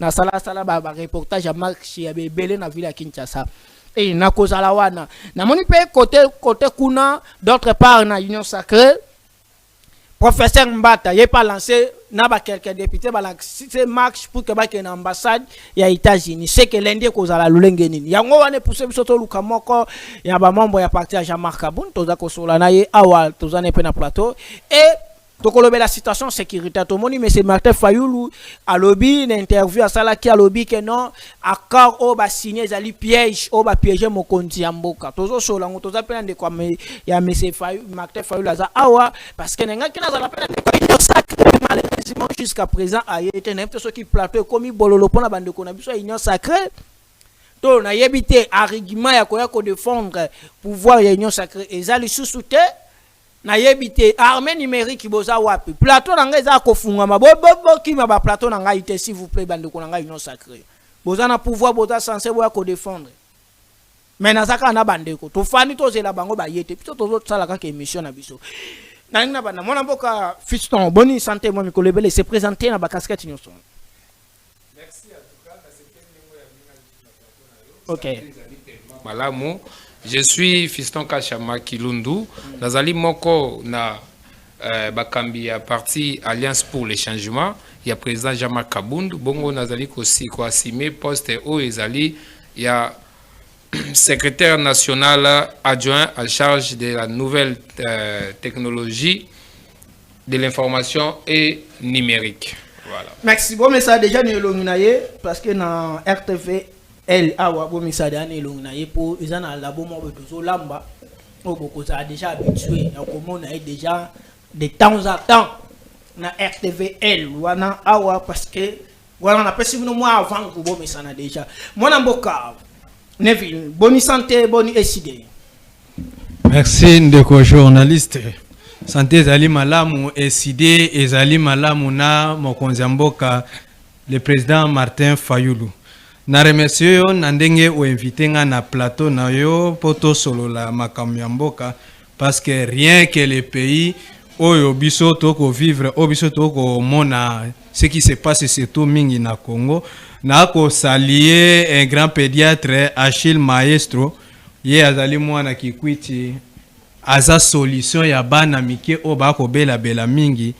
na sala ba reportage à Marx ya bebele na ville ya Kinshasa. Et na kozala wana na moni pe côté kuna d'autre part na Union Sacrée professeur Mbata il pas lancé na ba quelques députés ba lancer marche pour que ba ken ambassade ya États-Unis c'est que lundi kozala lolenge nini yango wana pousse biso to luka moko ya ba membre ya parti ya Jean-Marc Aboun toza kosola na ye awa toza ne pe na plateau et tokolobe la situation sécurité to moni monsieur Martin Fayulu a lobby une interview à sala qui a lobby que non accord o ba signer zali piège o ba piéger mokonzi ya mboka tozo sola ngo toza pena de kwa ya monsieur Fayulu Martin Fayulu za awa parce que nga kina za pena de kwa sacré malheureusement jusqu'à présent a été n'importe ce qui plateau comme bololo pona bande ko na biso union sacrée to na yebité argument ya ko défendre pouvoir ya union sacrée ezali sous-souté na yebite armée numérique boza wapi plateau na ngai za kofunga mabobo kima ba plateau na ngai ite s'il vous plaît bande ko na ngai union sacrée boza na pouvoir boza censé boya ko défendre mais na zaka na bande ko to fani to zela bango ba yete pito to sala ka émission na biso na ngina bana mona mboka fiston boni santé mo mikolo ebele se présenter na ba casquette nyonso. Merci en tout cas parce que OK malamu. Je suis Fiston Kachama Kilundu. Nazali moko na bakambi à parti Alliance pour le changement. Il y a président Jean-Marc Aboun. Bongo nazali aussi ko assumer poste o ezali il y a secrétaire national adjoint à charge de la nouvelle technologie de l'information et numérique. Voilà. Merci. Bon mais ça déjà nous l'onnaye parce que dans RTV elle awa bo misada ne longa ye po ezana labo mo beto lamba o boko ça déjà habitué na komona déjà de temps à temps na RTVL wana awa parce que voilà na pesi no moi avant ko bo misana déjà mona mboka Neville boni santé boni SID. Merci ndeko journaliste santé zali malamu SID ezali malamu na mokonzi mboka le président Martin Fayulu. Na remercie yo na ndenge o invité nga na plateau na yo poto solo la makambo mboka parce que rien que le pays oyo biso toko vivre o biso toko mona ce qui se passe surtout mingi na Congo na ko saluer un grand pédiatre Achille Maestro ye azali mwana kikwiti aza solution ya bana mike o ba ko bela mingi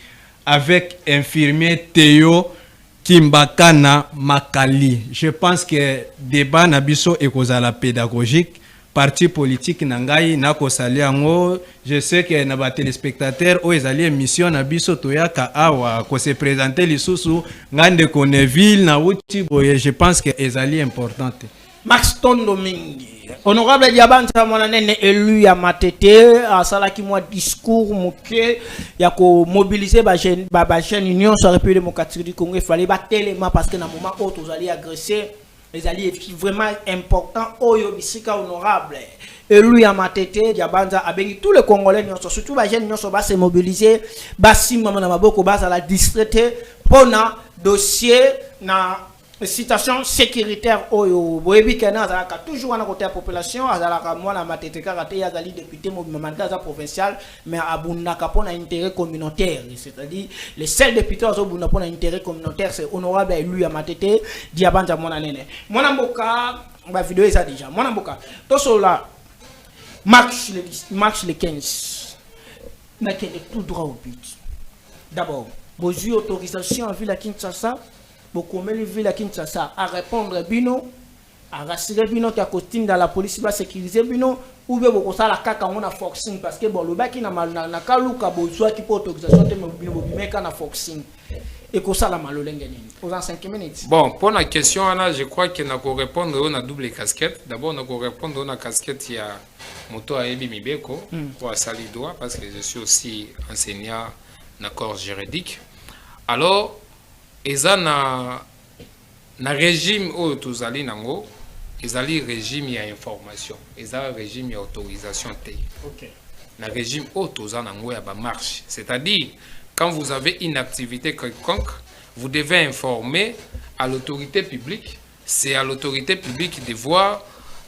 avec infirmier Théo Kimbakana Makali. Je pense que débat nabiso ekozala pédagogique parti politique nangai nako saliango. Je sais que na ba téléspectateurs o ezali émission nabiso toyaka awa ko se présenter lisusu ngande Neville na uti boye. Je pense que ezali importante. Max Tondo Mingi honorable Diabanta mwana nene élu ya Matete asala ki mwa discours moké ya ko mobiliser ba jeune union sur République démocratique du Congo. Il fallait ba tellement parce que na moment où tous allez agresser les alliés vraiment important oyo bisika honorable élu ya Matete Diabanta abengi tous les Congolais surtout ba jeune union ba se mobiliser ba simama na maboko ba la distraité pona dossier na situation sécuritaire oyo boyebi kana azalaka toujours na côté la population azalaka mwana Matete karaté azali député mouvement provincial mais abundaka pona intérêt communautaire c'est-à-dire les seuls députés azobunda pona intérêt communautaire c'est honorable élu ya Matete Diabanta mwana nene mwana mboka ba vidéo ça déjà mwana mboka to sola marche le 15 na kende tout droit au but d'abord besoin autorisation en ville à Kinshasa. Beaucoup de villes à Kinshasa à répondre bino, à rassurer bino qui a costume dans la police va sécuriser bino ou bien beaucoup ça la caca on a forcing parce que bon le bac qui n'a mal na kaluka besoin qui peut autorisation de bino mais quand a forcing et que ça la malolenge nini aux 5 minutes. Bon pour la question là je crois que n'a ko répondre on a double casquette. D'abord on a ko répondre on a casquette il y a moto à Ebi Mibeko pour sali droit parce que je suis aussi enseignant en corps juridique. Alors eza na régime oyo tozali nango ezali régime ya information eza régime ya autorisation te. OK. Na régime oyo toza nango ya ba marche, c'est-à-dire quand vous avez une activité quelconque vous devez informer à l'autorité publique. C'est à l'autorité publique de voir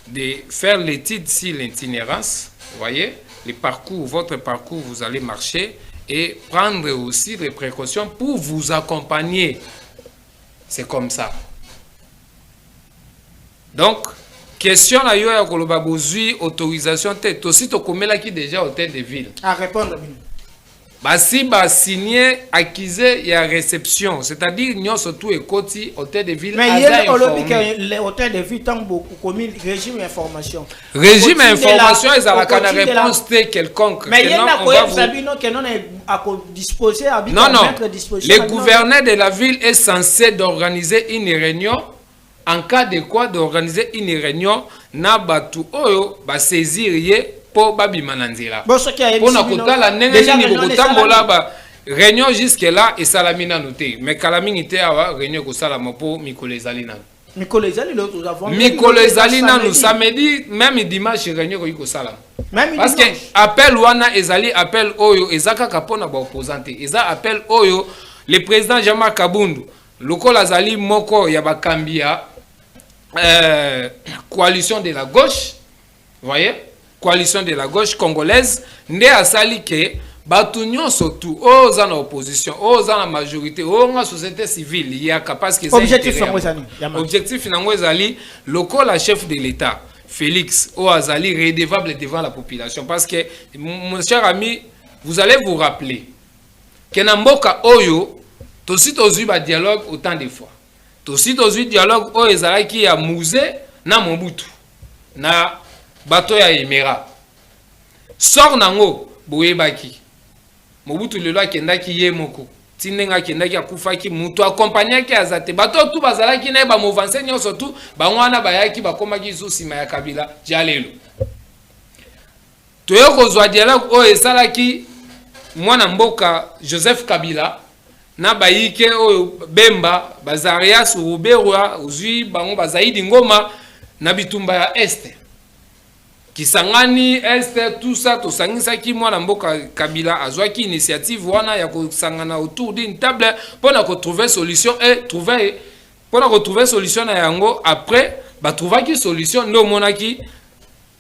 de faire l'étude sur l'itinérance, vous voyez les parcours, votre parcours vous allez marcher et prendre aussi des précautions pour vous accompagner. C'est comme ça. Donc, question à yo ya koloba bozui autorisation te aussi to komela ki déjà hôtel de ville. À répondre. Basi ba signé accusé ya réception, c'est-à-dire nyo surtout ekoti hôtel de ville. Mais il y a les hôtels de ville tant beaucoup commis régime information. Régime information ils ont la réponse te quelconque. Mais il y a quoi Sabino que non est à disposer à non, le gouverneur de la ville est censé d'organiser une réunion. En cas de quoi, d'organiser une réunion, na batu oyo ba saisir pour babi mananzira. Pour na kota la nenge ni kotambola ba réunion jusque là et salamina noté. Mais kalamini te awa réunion ko salama pour mikolezalina. Mikolezalina nous avons. Mikolezalina nous samedi même dimanche réunion ko salama. Parce que appel wana ezali appel oyo ezaka kapona ba opposante. Eza appel oyo le président Jean-Marc Kabundu lokola azali moko ya bakambia coalition de la gauche, voyez, coalition de la gauche congolaise, nde asali ke batu nyonso tu oza na opposition, oza na majorité, oza société civile, il y a parce que objectif nango ezali lokola chef de l'État Félix o azali redevable devant la population parce que mon cher ami, vous allez vous rappeler que na mboka oyo tosi tozui ba dialogue autant de fois. Tosi tozui dialogue o ezalaki ya Mouzé na Mobutu na bato ya Emera. Sor nango boyebaki. Mobutu lelo akendaki ye moko. Tinenga akendaki akufaki mutu accompagnaki azate. Bato tu bazalaki na ba movanse nyonso tu bangwana bayaki bakomaki sima ya Kabila jalelo. Toyoko zwa dialogue o esalaki mwana mboka Joseph Kabila na baike oyo Bemba Bazaria Suruberwa uzui bango bazaidi ngoma na bitumba ya este kisangani este tout ça to sangisa ki mwana mboka Kabila azwaki initiative wana ya kusangana autour d'une table pour na trouver solution et trouver pour na retrouver solution na yango après ba trouvaki solution ndo monaki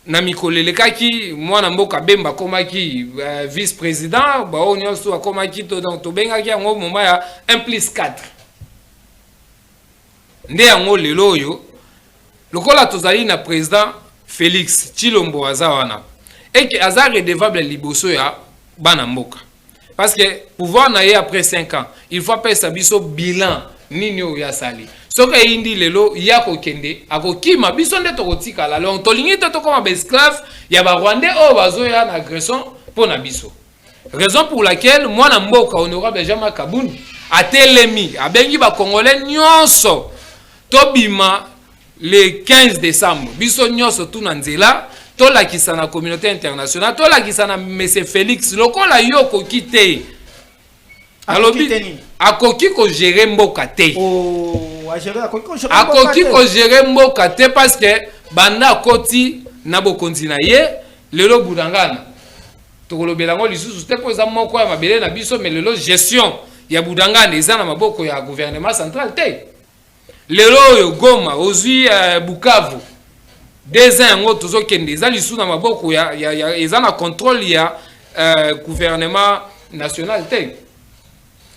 na mikolelekaki mwana mboka Bemba komaki vice-président ba onyoso akomaki to donc to bengaki yango moma ya 1+4 nde yango lelo oyo lokola tozali na président Félix Tshilombo azawana et que aza redevable liboso ya bana mboka parce que pouvoir na ye après 5 ans il faut faire sa biso bilan nini oyo ya sali soka indi lelo yako kende akokima biso nde tokotika la long tolingi to koma esclave ya ba Rwandais o bazoya na agression pour na biso raison pour laquelle mwana mboka honorable Jean-Marc Kabundu atelemi abengi ba congolais nyonso tobima le 15 décembre biso nyonso tout na nzela tolakisa na communauté internationale tolakisa na monsieur Félix lokola yoko kite akoki ko gérer mboka te akoki ko gérer mboka te parce que banda koti na bokonzi na ye lelo budangana tokolobela ngo lisusu te ko za moko ya mabele na biso mais lelo gestion ya budangana eza na maboko ya gouvernement central te lelo oyo Goma ozui Bukavu des ans ngo tozokende eza lisusu na maboko ya eza na contrôle ya gouvernement national te.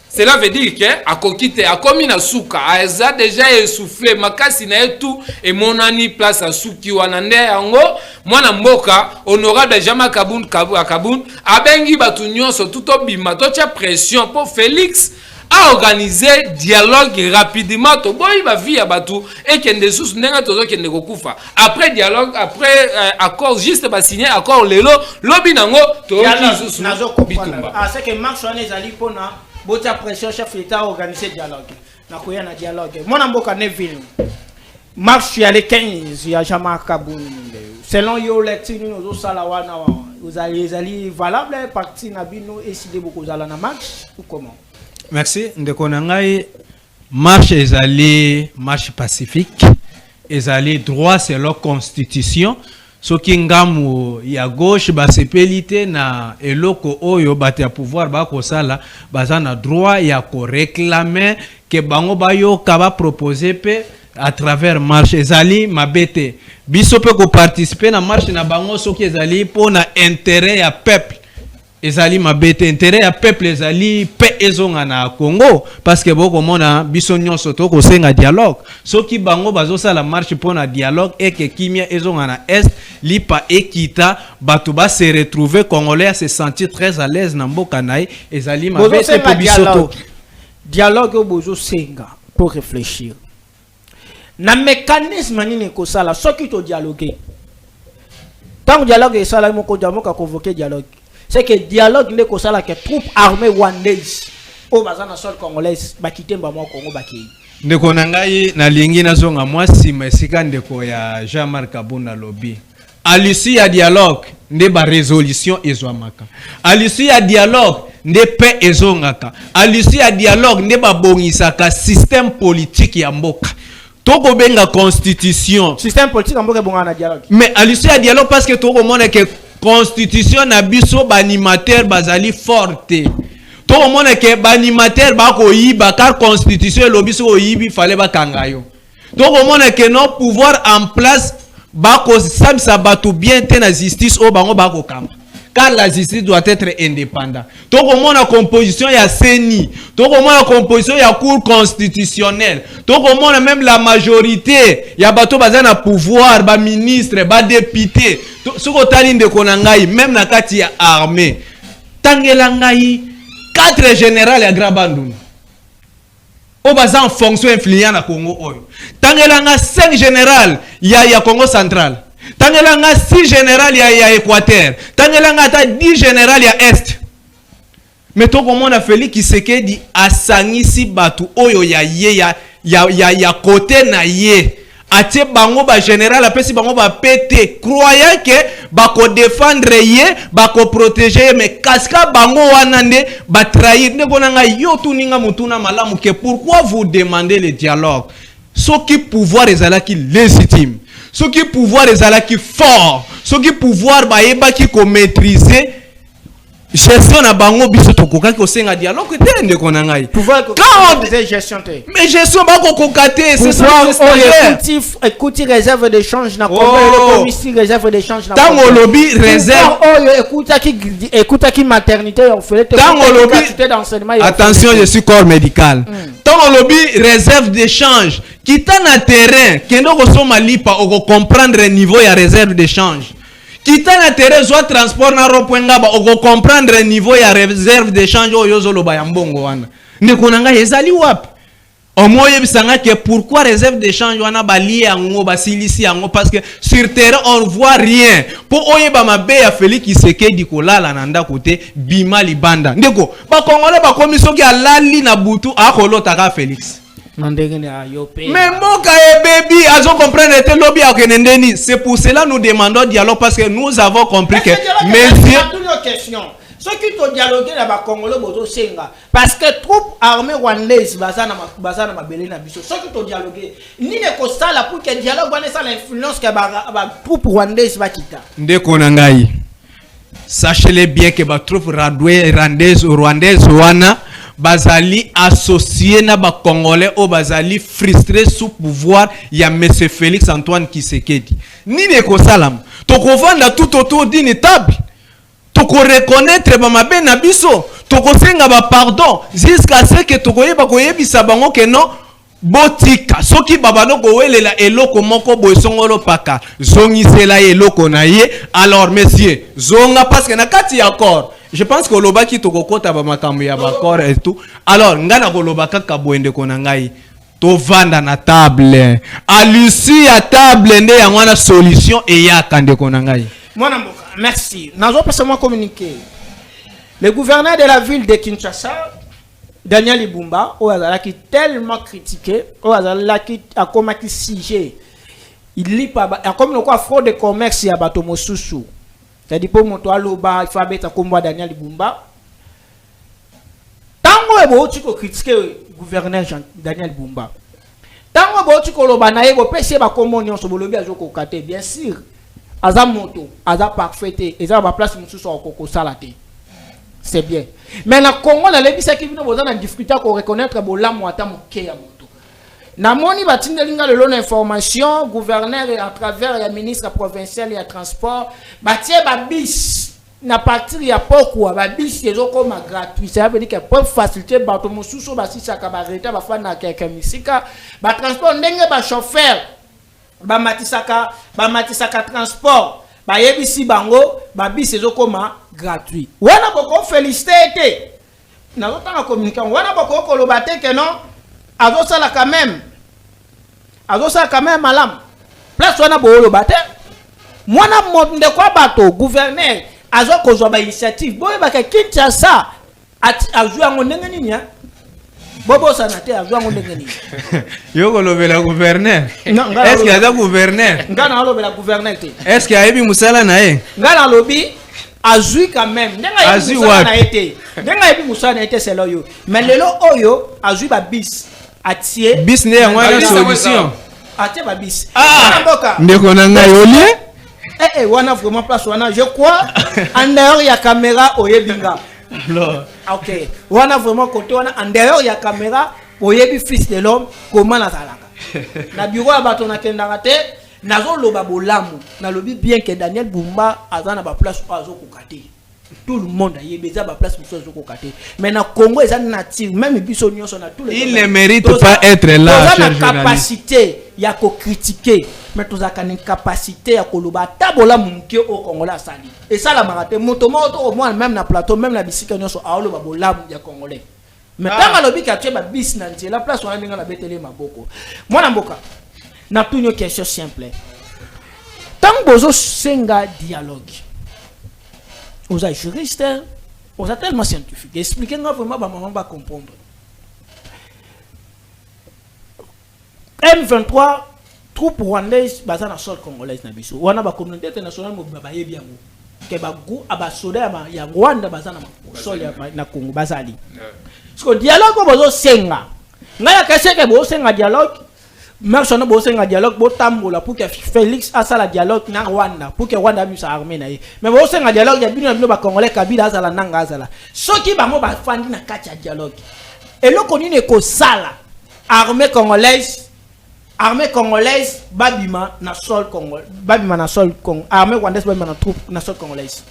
Cela veut dire que à kokite a komi na suka a déjà essoufflé makasi na etu et monani place à suki wanande yango mwana mboka honorable Jean-Marc Kabundu abengi batu nyonso tout obima to tia pression pour Félix a organiser dialogue rapidement to boy ba via batu et kende sous ndenga tozo kende kokufa après dialogue après accord juste ba signer accord lelo lobi nango to sous nazo comprendre ah c'est que marche on ezali pona bota pression chef l'état organiser dialogue na koya na dialogue mona mboka Neville marche ya le 15 ya Jean-Marc Kabundu selon yo lecture nous sala wana vous allez valable parti na bino décider beaucoup zala na marche ou comment. Merci ndeko na ngai marche ezali marche pacifique ezali droit selon constitution soki ngamu ya gauche basepelite na eloko oyo bate ya pouvoir bakosala baza na droit ya ko réclamer que bango bayoka ba proposer pe à travers marche ezali mabete biso pe ko participer na marche na bango soki ezali pona intérêt ya peuple ezali mabete intérêt ya peuple ezali pe ezonga na Congo parce que boko mona biso nyonso to ko senga dialogue soki bango bazosa la marche pour na dialogue et que kimia ezonga na est lipa ekita bato ba se retrouver congolais se sentir très à l'aise na mboka nae ezali mabete pour biso to dialogue bozo senga pour réfléchir na mécanisme nini ko sala soki to dialoguer tant dialogue et sala moko jamoka convoquer dialogue c'est que dialogue n'est que ça là que troupes armées rwandaises au bazana sol congolaise bakite mbamo Congo baki ndeko nangai na lingi na zonga mwasi mesika ndeko ya Jean-Marc Kabunda lobby à l'issue ya dialogue nde ba résolution ezwamaka à l'issue ya dialogue nde paix ezongaka à l'issue ya dialogue nde ba bongisaka système politique ya mboka toko benga constitution système politique mboka bonga na dialogue mais à l'issue ya dialogue parce que toko mona que constitution na biso ba animateur bazali forte to mona ke ba animateur ba ko yiba car constitution lo biso ko yibi fallait ba kangayo to mona ke non pouvoir en place ba ko samsa bato bien te na justice o bango ba ko kamba car la justice doit être indépendante to mona composition ya CENI to mona composition ya cour constitutionnelle to mona même la majorité ya bato bazana pouvoir ba ministre ba député soko tali ndeko na ngai même na kati ya armée tangela ngai 4 généraux ya Grabandou o baza en fonction influent na Congo oyo tangela nga 5 généraux ya Congo central tangela nga 6 généraux ya Équateur tangela nga ta 10 généraux ya Est mais to komona Félix Tshisekedi asangisi batu oyo ya côté na ye atie bango ba général apesi bango ba pété croyant que ba ko défendre ye ba ko protéger mais kaska bango wana nde ba trahir ne konanga yo tuninga mutuna malamu que pourquoi vous demandez le dialogue ce qui pouvoir ezalaki légitime ce qui pouvoir ezalaki fort ce qui pouvoir ba yeba ki ko maîtriser gestion na bango biso tokoka ko senga dialogue te ndeko na ngai pouvoir gestion te mais gestion ba ko kokate c'est ça écoute réserve d'échange na Congo commission réserve d'échange na Congo tango lobby réserve écoute qui maternité on fait tango lobby d'enseignement attention je suis corps médical tango lobby réserve d'échange kita na terrain kendo ko soma lipa o comprendre niveau ya réserve d'échange Kita na terrain transport na ropoenga ba oko comprendre niveau ya réserve d'échange oyo zoloba ya mbongo wana ndeko nanga ezali wapi omoye bisanga que pourquoi réserve d'échange wana ba lié yango ba silisi yango parce que sur terrain on voit rien pour oyeba mabe ya Félix Tshisekedi kolala na ndako te bima libanda ndeko ba kongole ba komisio ki alali na butu akolota ka Félix mais moka e baby azo comprendre te lobby a kenendeni c'est pour cela nous demandons dialogue parce que nous avons compris que monsieur ce qui to dialoguer na ba Congolais bozo senga parce que troupes armées rwandaises bazana mabele na biso ce qui to dialoguer ni ne ko sala pour que dialogue wana ça l'influence que ba troupes rwandaises ba kita ndeko na ngai sachez-le bien que ba troupes rwandaises wana bazali associé na ba Congolais au bazali frustré sous pouvoir ya monsieur Félix Antoine Tshisekedi ni ne ko salam to ko vanda tout autour d'une table to ko reconnaître ba mabe na biso to ko senga ba pardon jusqu'à ce que to ko yeba ko yebisa bango que non botika soki babano ko welela eloko moko boesongolo paka zongisela eloko na ye alors messieurs zonga parce que na kati ya accord je pense que loba ki to kokota ba makambo ya ba accord et tout alors ngana ko loba kaka boende ko na ngai to vanda na table à l'issue ya table nde ya mwana solution et ya kande ko na ngai mwana mboka merci nazo pesa moi communiquer le gouverneur de la ville de Kinshasa Daniel Ibumba qui tellement critiqué qui a comme qui sujet il lit pas comme le quoi fraude de commerce ya bato mosusu c'est-à-dire pour moto aloba il faut abeta comme Daniel Ibumba tango ebo tu ko critiquer gouverneur Daniel Ibumba tango ebo tu ko loba na ebo pese ba comme on so bolobi azoko kate bien sûr aza moto aza parfait eza ba place mosusu okoko salate c'est bien mais na Congo na lebisa ki bino bozana difficulté ko reconnaître bolamu ata moke ya moto na moni batindelinga lelo na information gouverneur à travers le ministre provincial ya transport batie ba bis na partir ya poko ba bisi ezokoma gratuit, ça veut dire que pour faciliter bato mosusu basisaka ba reta ba fana keke misika ba transport ndenge ba chauffeur ba matisaka transport ba yebisi bango ba bisi ezokoma gratuit. Wana boko féliciter na lotanga communication wana boko koloba te que non azosala quand même malam place wana boloba te mwana monde kwa bato gouverneur azo kozwa ba initiative boye ba Kinshasa azwa ngo ndenge nini ya bobo sana te azwa ngo ndenge nini yo kolobela gouverneur est-ce qu'il y a gouverneur ngana lobela gouverneur te est-ce qu'il y a ebi musala na ye ngana lobi azui quand même ndenga ebi musala na été ndenga ebi musala na été c'est loyo mais lelo oyo azui ba bis atie bis ne ya ngwana solution atie ba bis ndeko na ngai olie wana vraiment place wana je crois en dehors ya caméra oyebinga ok wana vraiment côté wana en dehors ya caméra oyebi fils de l'homme comment na talaka na bureau ya bato na kendanga te nazo loba bolamu na lobi bien que Daniel Bumba azana ba place azo kokate tout le monde ayebi za ba place muso azo kokate mais na Congo eza native même biso nyonso na tous les il ne mérite pas être là cher journaliste capacité ya ko critiquer mais tous aka une capacité ya koloba tabola munke au Congolais asali et ça la marate moto moto au moins même na plateau même la bisika nyonso aolo ba bolamu ya Congolais mais tanga lobi ka tsheba bis na nti la place wana ninga na betele maboko mwana mboka na tout une question simple tant bozo senga dialogue aux juristes aux tellement scientifiques expliquez-moi vraiment ba maman va comprendre M23 troupe rwandaise basé na sol congolaise na biso wana ba communauté internationale mo ba yebi yango ke ba gu aba soda ya Rwanda basé na sol ya na Congo bazali parce que dialogue bozo senga ngaya kasheke bozo senga dialogue merci na bozo senga dialogue bo tambola pour que Félix asala dialogue na Rwanda pour que Rwanda misa armée na ye mais bozo senga dialogue ya bino ba congolais Kabila asala nanga asala soki bango ba fandi na kati ya dialogue eloko nini ko sala armée congolaise babima na sol Congo babima na sol Congo armée rwandaise babima na troupe na sol congolaise.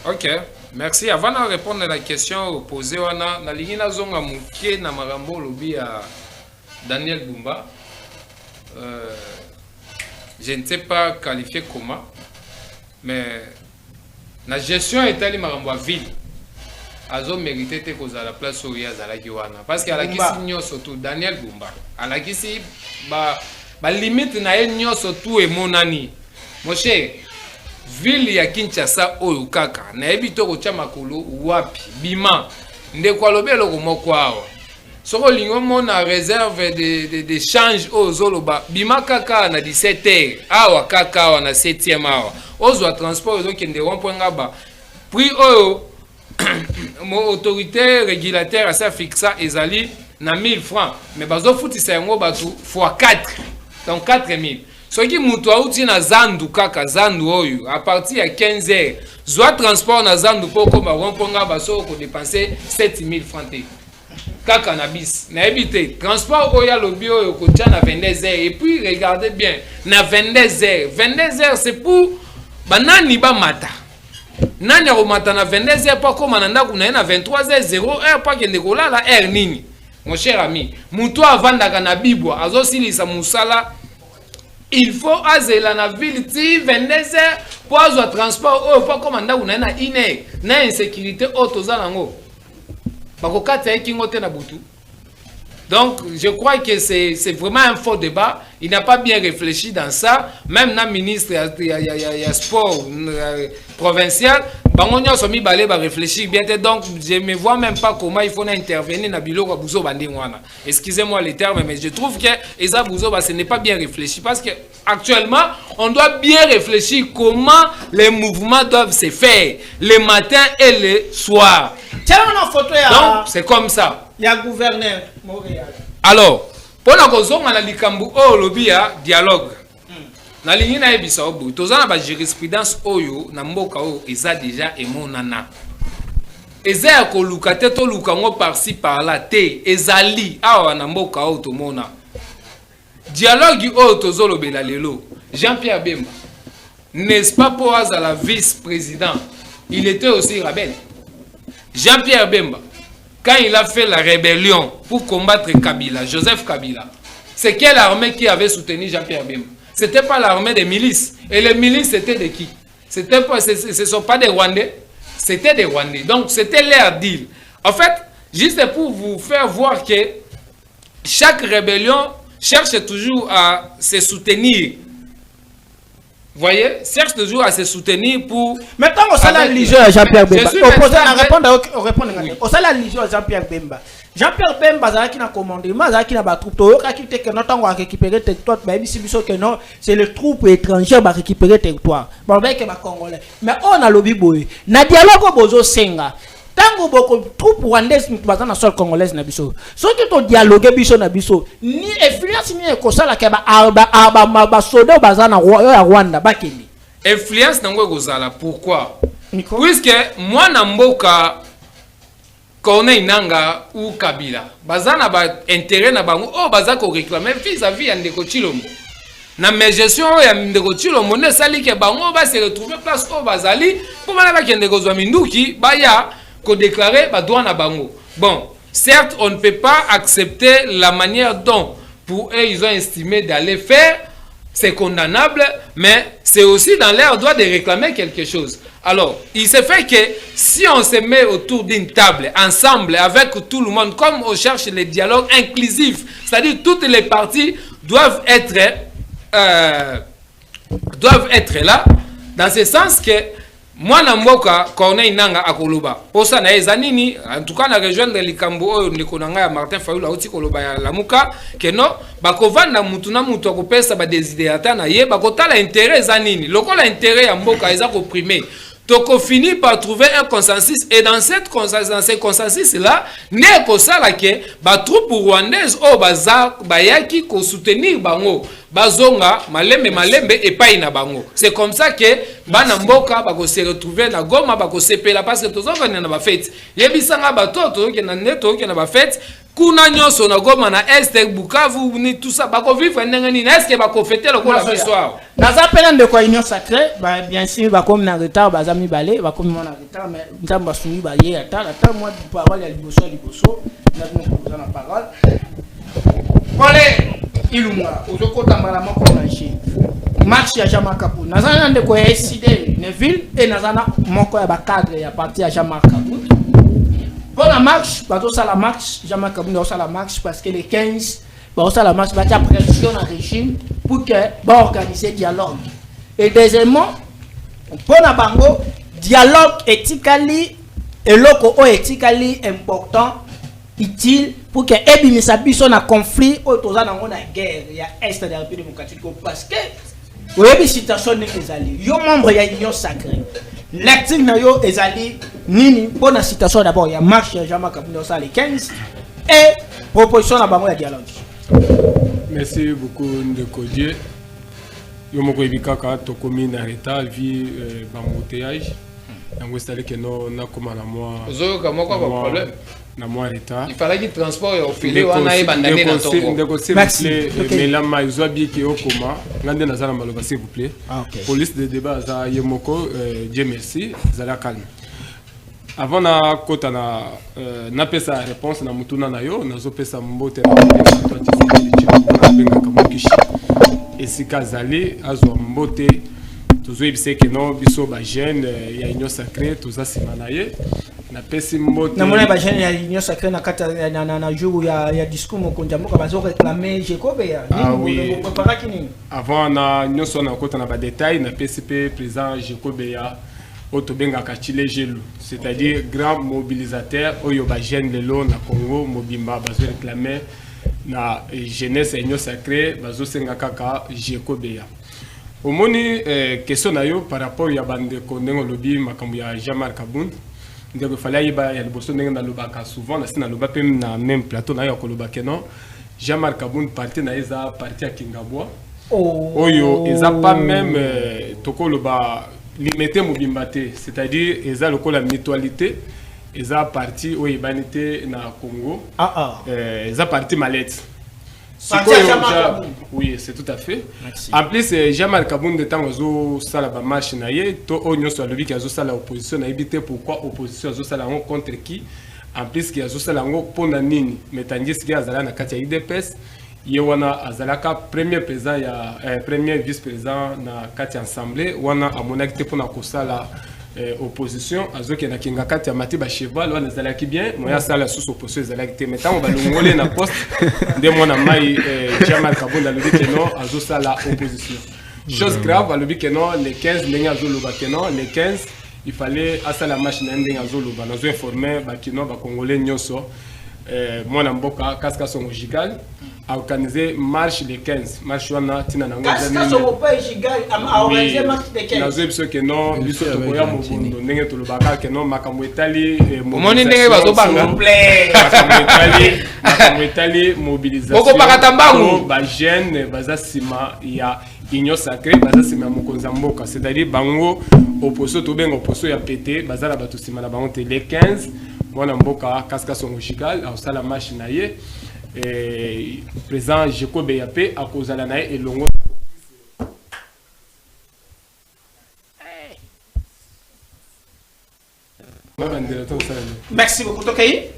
OK, merci. Avant de répondre à la question posée wana na lingi na zonga mukie na marambo lobi à Daniel Bumba je ne sais pas qualifier comment mais la gestion est allée marambo à ville azo mérité te koza la place où ya zalaki wana parce que ala kisi nyoso tout Daniel Bumba ala kisi ba limite na ye nyoso tout e monani mon cher ville ya Kinshasa oyo kaka na ebito ko tia makolo wapi bima ndeko alobelo ko moko awa soko lingo mona réserve de change au zoloba bima kaka na 17h awa kaka awa na 7e awa ozo transport ozo kende rompoinga ba puis oyo mon autorité régulateur ça fixa ezali na 1000 francs mais bazo futisa yango batu x4 donc 4000 soki mutu auti na zandu kaka zandu oyo à partir ya 15h zwa transport na zandu poko ba romponga baso ko dépenser 7000 francs te kaka na bis na ebité transport oyo lobi oyo ko tia na 22h et puis regardez bien na 22h c'est pour banani ba mata nani akomata na 22h pas comme na ndaku na 23h0h pas kende kolala r nini mon cher ami mutu avandaka na bibwa azosilisa musala il faut azela na ville ti 22h pour azwa transport oyo pas comme ndaku na ine na insécurité autoza nango bakokata ekingo te na butu. Donc, je crois que c'est vraiment un faux débat. Il n'a pas bien réfléchi dans ça. Même le ministre y a sport provincial, Bangonio Somi Balé va réfléchir bien. Donc, je ne me vois même pas comment il faut intervenir dans Bilo Bouzo Bandingwana. Excusez-moi les termes, mais je trouve que Eza Bouzo, ce n'est pas bien réfléchi. Parce qu'actuellement, on doit bien réfléchir comment les mouvements doivent se faire, le matin et le soir. Donc, c'est comme ça. Il y a gouverneur Montréal. Alors, pour la cause on a likambu o lobia dialogue. Na lingi na ebisa obu. Tozana ba jurisprudence oyo na mboka o eza déjà emonana. Eza ko lukate to lukango par-ci par-là te ezali awa na mboka o to mona. Dialogue o tozolobela lelo. Jean-Pierre Bemba. N'est-ce pas pour la vice-président il était aussi rebelle. Jean-Pierre Bemba, quand il a fait la rébellion pour combattre Kabila, Joseph Kabila, c'est quelle armée qui avait soutenu Jean-Pierre Bemba? Ce n'était pas l'armée des milices. Et les milices, c'était de qui? Ce ne sont pas des Rwandais, c'était des Rwandais. Donc, c'était leur deal. En fait, juste pour vous faire voir que chaque rébellion cherche toujours à se soutenir. Vous voyez, cherche toujours à se soutenir pour... Maintenant, on s'est la religion à Jean-Pierre Bemba. Opposé à répondre. On s'est la religion à Jean-Pierre Bemba. Jean-Pierre Bemba, qui a commandé, qui a troupe, qui a récupéré territoire, c'est les troupes étrangères qui ont récupéré territoire. Mais on a lobby boy. Na dialogue bozo senga. Tango boko troupe rwandaise na sol congolaise na biso. So que to dialogue biso na biso. Ni influence ni ekosala ke ba soda bazana Rwanda bakeni. Influence nango kozala pourquoi? Puisque moi na mboka Corneille Nanga ou Kabila bazana ba intérêt na bango o bazako réclamer vis-à-vis ya ndeko Chilombo. Na mes gestion ya ndeko Chilombo ne sali ke bango ba se retrouver place o bazali pour bana ba kende kozwa minduki ba ya ko déclarer ba droit na bango. Bon, certes on ne peut pas accepter la manière dont pour eux ils ont estimé d'aller faire, c'est condamnable, mais c'est aussi dans leur droit de réclamer quelque chose. Alors, il se fait que si on se met autour d'une table, ensemble, avec tout le monde, comme on cherche les dialogues inclusifs, c'est-à-dire toutes les parties doivent être là, dans ce sens que moi, Namboka, Corneille Nanga Akoluba, pour ça, en tout cas, na rejoindre Likambo, Nikonanga, Martin Fayulu, Oti Koloba, Lamuka, que non, Bakovanda, Mutuna, Mutokopesa, Badesiderata, Naye, Bakota, l'intérêt Zanini, le col intérêt à Mboka, ils ont opprimé. Donc on finit par trouver un consensus et dans ce consensus là n'est que ça là que ba troupe rwandaise au baza bayaki ko soutenir bango bazonga malembe et pas na bango. C'est comme ça que bana mboka ba ko se retrouver na Goma ba ko sepela parce que tozonga na ba fête yebisanga batoto ke na neto ke na ba fête kuna nyonso na Goma na Est Bukavu ni tout ça ba ko vivre ndenge ni est-ce que ba ko fêter le la histoire na za pena de quoi union sacrée ba bien sûr ba comme na retard ba zami balé ba comme na retard mais nzamba suni ba ye ata moi parole ya liboso na nous na parole Kole ilunga uzokota mbala moko na nchi marche ya Jean-Marc Kabund nazana ndeko ya SID Neville et nazana moko ya ba cadre ya parti ya Jean-Marc Kabund. Pour la marche, la marche, Jean-Marc Kabund a la marche parce que les 15, la marche, va faire pression au régime pour que organiser dialogue. Et deuxièmement, pour la bango, dialogue ethically et loco ethically important, utile pour que ebimisa biso na conflit autoza na guerre ya Est de la République démocratique parce que oyebi situation n'est ezali yo membre ya union sacrée. L'actif na yo ezali nini pour la citation d'abord il y a marche Jean-Marc Kabund les 15 et proposition na bango ya dialogue. Merci beaucoup Ndeko Dieu. Yo moko ebikaka to komi na retard vi bambouteillage. Yango c'est que no na koma na moi. Zo ka moko ba problème. Na moi retard. Il fallait qu'il transport au filet wana ebandane na tongo. Ndeko s'il vous plaît, mais la maïzo bi ki okoma, ngande na zala maloba s'il vous plaît. Police de débat za yemoko Dieu merci, zala calme. Avant na kota na pesa réponse na mutuna na yo, na zo pesa mbote na toi tu benga kamokishi. Esika zali azo mbote tozo ebise ke no biso ba jeune ya union sacrée toza simanaye. Na pesi mbote na mona ba jeune ya union sacrée na kata na jour ya discours mokonja moko bazo réclamer Jekobeya. Ah oui. Avant na nyonso na kota na ba détail na PCP président Jekobeya Otobenga Kachile Gelu, c'est-à-dire grand mobilisateur oyo ba jeune lelo na Congo mobimba bazo réclamer na jeunesse union sacrée bazo senga kaka Jekobeya. Omoni question na yo par rapport ya bande kondengo lobby makambo ya Jean-Marc Kabund. Il fallait y aller souvent, na même plateau, Jean-Marc Kabund parti à Kingabwa. Oyo, ils n'ont pas même limité mobimbate, c'est-à-dire ils ont la mutualité, ils ont parti au Ibanité na Congo, ils ont parti Malette. Oui, c'est tout à fait. Merci. En plus, Jean-Marc Kabound de temps aux sala ba marche naie, to onyo so lobi ki azo sala opposition na ibité pourquoi opposition azo sala contre qui? En plus ki azo sala ngo pona nini, metangis ki azala na kati ya IDPS, ye wana azalaka premier président ya premier vice-président na kati assemblée, wana amonaki te pona kosala opposition azoki na kinga kati ya Matiba cheval wana zalaki bien moya sala sous opposition zalaki te mais tant balongole na poste de mona mai Jean-Marc Kabound alobi que non azo sala opposition chose grave alobi que non les 15 ndenge azo loba que non les 15 il fallait asala machine ndenge azo loba nazo informer ba kino ba congolais nyonso mwana mboka Kaska Songo Gigal a organisé marche les 15 marche wana tina nango Kaska Songo pas Gigal a organisé marche les 15 nazo biso que non biso to koya mobundo ndenge to lobaka que non makambo etali moni ndenge bazo banga makambo etali mobilisation boko pakata mbangu ba jeune baza sima ya union sacrée baza sima mokonza mboka c'est-à-dire bango opposition to benga opposition ya pété baza la bato sima na bango te les 15 mwana mboka Kaska Songo Gigal a osala marche na ye président Jacob Yape a kozala na ye elongo merci beaucoup Tokei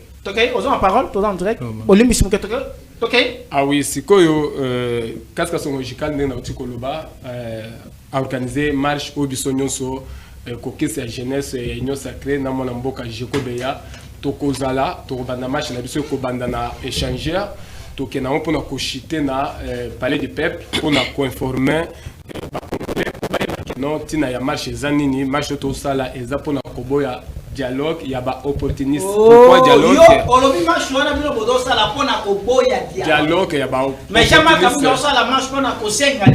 aux en parole tous en direct Olympus Tokei ah oui sikoyo Kaska Songo Gigal ndena uti koloba a organisé marche au biso nyonso kokese ya jeunesse ya union sacrée na mwana mboka Jacob ya tokozala tokobanda marche na biso kobanda na échangeur tokena mpona kochite na palais du peuple mpona koinformer non tina ya marche eza nini marche tosala eza mpona koboya dialogue ya ba opportuniste pourquoi dialogue olobi marche wana bino bodo sala mpona koboya dialogue ya ba mais Jean-Marc Kabound sala marche mpona kosenga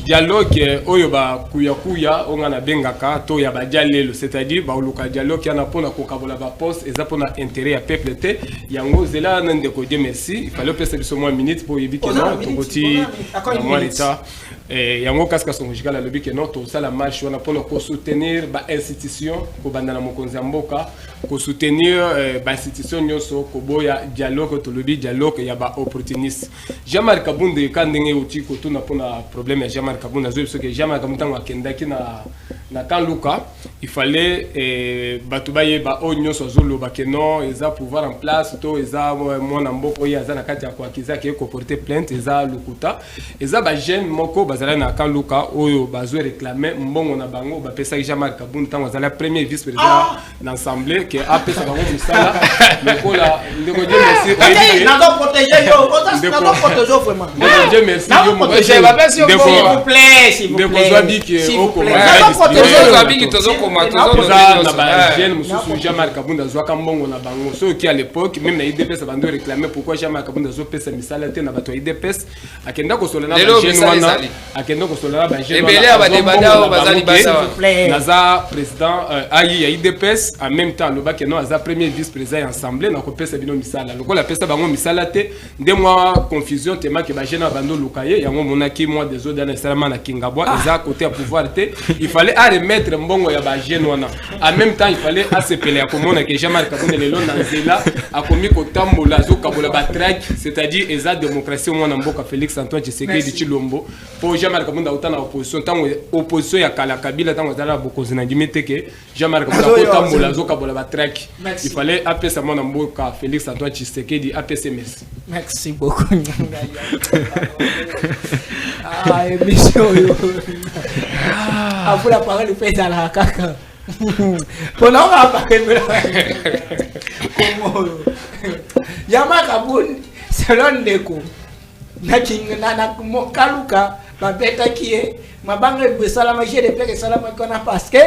dialogue oyo ba kuya onga na bengaka to ya ba dialelo c'est-à-dire ba oluka dialogue yana mpona kokabola ba poste eza mpona intérêt ya peuple te yango zela nande ko dire merci il fallait pesa biso moins minute pour éviter non tokoti moins retard yango Kaska Songo Gigal alobi que non to sala marche wana mpona ko soutenir ba institution ko bandana mokonzi mboka ko soutenir ba institution nyonso ko boya dialogue to lobi dialogue ya ba opportuniste Jean-Marc Kabound ka ndenge uti ko tuna pona problème ya Jean-Marc Kabound azo biso que Jean-Marc Kabound tango akendaki na Kanluka il fallait batu baye ba o nyonso azoloba que non eza pouvoir en place to eza mwana mboka oya za na kati ya kwa kizaki ko porter plainte eza lukuta eza ba jeune moko bazala na Kanluka oyo bazo réclamer mbongo na bango ba pesa Jean-Marc Kabound tango azala premier vice-président l'assemblée que a pesa bango musala lokola ndeko Dieu merci na do protéger yo na do protéger vraiment Dieu merci yo mo protéger ba pesa yo s'il vous plaît s'il vous plaît ndeko Zwabi que oko Jean-Marc Kabound azwaka mbongo na bango so ki à l'époque même na IDPS bando réclamer pourquoi Jean-Marc Kabound azo pesa misala te na bato IDPS akenda ko solana ba jeune wana akenda ko solana ba jeune ebele aba debada o bazali basa naza président ayi ya IDPS en même temps le bac non aza premier vice-président ya assemblée na ko pesa bino misala lokola pesa bango misala te nde moi confusion tema ke ba jeune bando lukaye yango monaki moi des autres dans salama na Kingabwa eza côté à pouvoir te il fallait à remettre mbongo ya ba jeune wana en même temps il fallait à se peler à komona que Jean-Marc Kabound lelo na nzela a komi ko tambola zo kabola ba track c'est-à-dire eza démocratie mwana mboka Félix Antoine Tshisekedi Tshilombo pour Jean-Marc Kabound autant na opposition tango opposition ya kala Kabila tango zala bokozi na dimete que Jean-Marc Kabound ko tambola zo kabola ba track il fallait appeler ça mwana mboka Félix Antoine Tshisekedi appeler merci merci beaucoup ah émission yo ah pour la parole fait dans la caca pendant on va parler comment Jean-Marc Kabound selon Ndeko na kinga na Kaluka ba beta kié mabanga besala magie de plaque salama kona parce que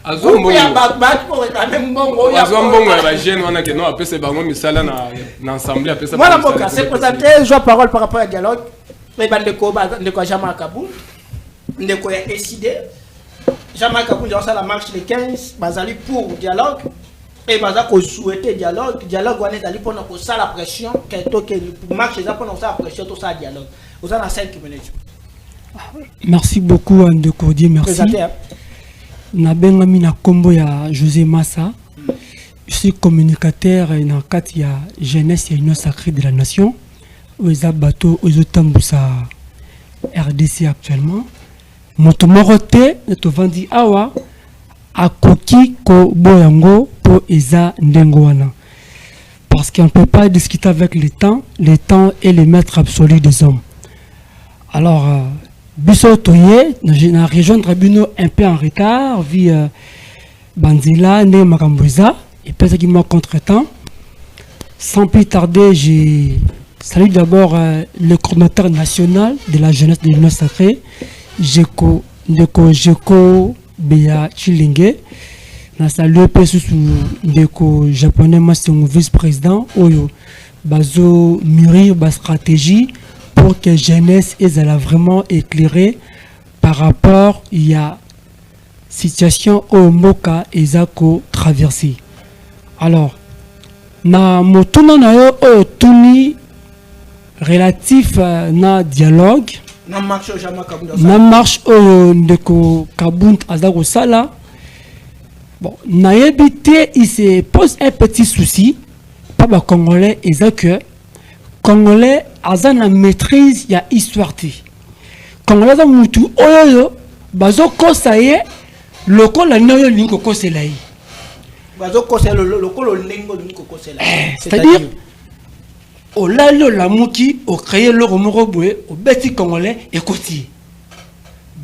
azombo ya bat pour quand même bongo ya azombo ya jeune wana que non apesa bango misala na assemblée apesa moi la boka c'est présenté je parole par rapport à dialogue mais bandeko ndeko Jean-Marc Kabound ndeko ya décidé Jean-Marc Kabound a la marche les 15 bazali pour dialogue et baza ko souhaiter dialogue wana ezali pona ko sala pression que to que marche eza pona ko sala pression to sala dialogue aux en 5 minutes. Merci beaucoup Ndeko Dieu merci. Nabengami na kombo ya José Massa. Je suis communicateur na kati ya jeunesse et union sacrée de la nation. Oeza bateau Ozo Tambusa RDC actuellement. Moto morote to vandi awa akoki ko boyango po eza ndengoana. Parce qu'on ne peut pas discuter avec le temps est le maître absolu des hommes. Alors, Bisso Toye, dans la région de Rabino un peu en retard, via Banzila, Né Makambuza, et peut-être qu'il m'a contre-temps. Sans plus tarder, j'ai salué d'abord le coordinateur national de la jeunesse de l'Union sacrée, Jeko Beya Chilinge. Je salue le japonais, mon vice-président, Oyo, bazo mûrir la stratégie pour que la jeunesse soit vraiment éclairée par rapport à la situation au Moka et Zako traversée. Alors, na motuna na yo o tuni relatif na dialogue na marche o ndeko Kabunt azako sala. Bon, naïbité, il se pose un petit souci. Pas les Congolais, et ça que Congolais, ils ont la maîtrise, il y a histoire. Congolais, ils ont moutou, oyo, bazo kosaye, le col la noyo linko koselaï. Bazo kosaye, le col lingo linko koselaï. C'est-à-dire, au lalo la mouki, au créé le romoroboué, au bêti Congolais, et koti.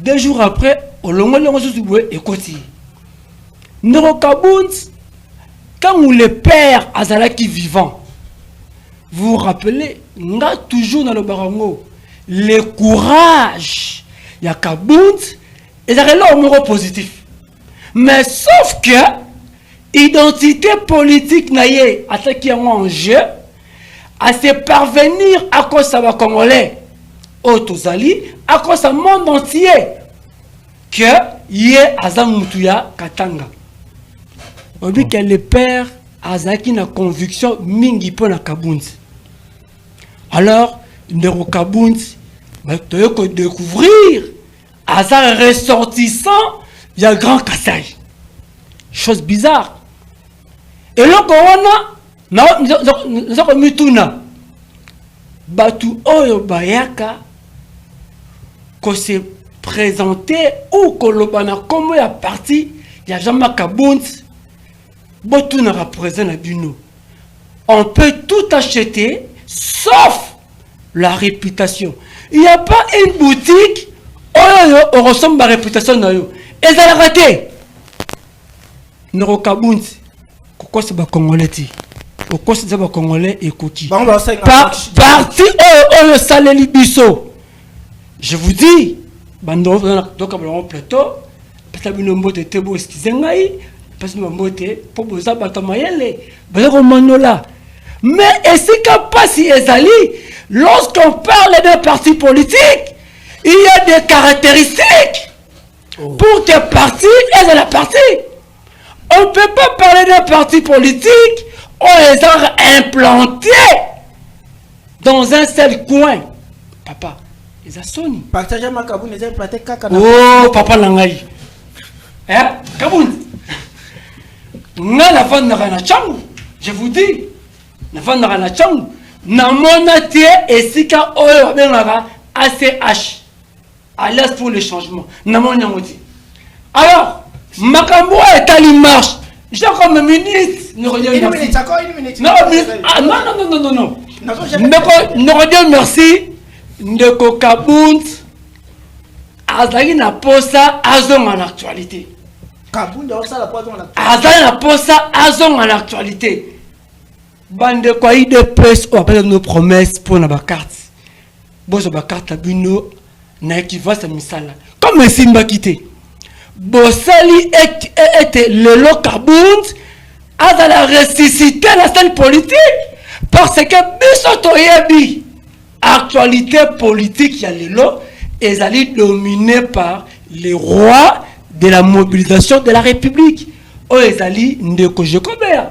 2 jours après, au longo le romoroboué, et koti. Kabunt, quand le père Azalaki vivant, vous vous rappelez, on a toujours dans le barango le courage, il y a Kabunt, et ça là au mot positif. Mais sauf que identité politique naïe à ce qui est en jeu, à se parvenir à cause ça va congolais, au Tozali, à cause ça monde entier, que yé Azamutuya Katanga. On dit que le père Azaki na conviction mingi pour na Kabunt. Alors, Ndero Kabunt, tu as découvrir Aza ressortissant, il y a Grand Kassai. Chose bizarre. Et là, nous avons mis tout na. Batu Oyo Bayaka, qu'on s'est présenté ou qu'on l'a comme il y a parti, il y a jamais Kabunt. On peut tout acheter sauf la réputation. Il n'y a pas une boutique où on ressemble à la réputation. Et ça a raté. Nero Kabunt, pourquoi c'est pas congolais? Pourquoi c'est pas congolais et cookie? Parti où le salé libiso. Je vous dis, donc on plateau, parce que nous avons été beau, excusez-moi. Parce que pour vous abattre mais est-ce que pas si Ezali, lorsqu'on parle d'un parti politique, il y a des caractéristiques pour que parti est la partie. On ne peut pas parler d'un parti politique on les a implantés dans un seul coin. Papa, ils ont sonné. Oh, papa Langaï. Hein, Kaboun. Je vous dis, ACH, Alliance pour le changement. Alors, Makambo est à l'image. J'ai comme ministre. Non. Merci. Ndeko Kabunt, Azali na posa azong en actualité. Azali na posa azong en actualité. Bande quoi de presse on appelle nos promesses pour na carte. Bozo ba carte bino na équivalence à misala. Comme un simba quitté. Bossali était le lo Kabunt Azali ressuscité la scène politique parce que biso toyebi actualité politique il y a les lots et allés dominés par les rois de la mobilisation de la République. Oh les alliés de Kojekobea.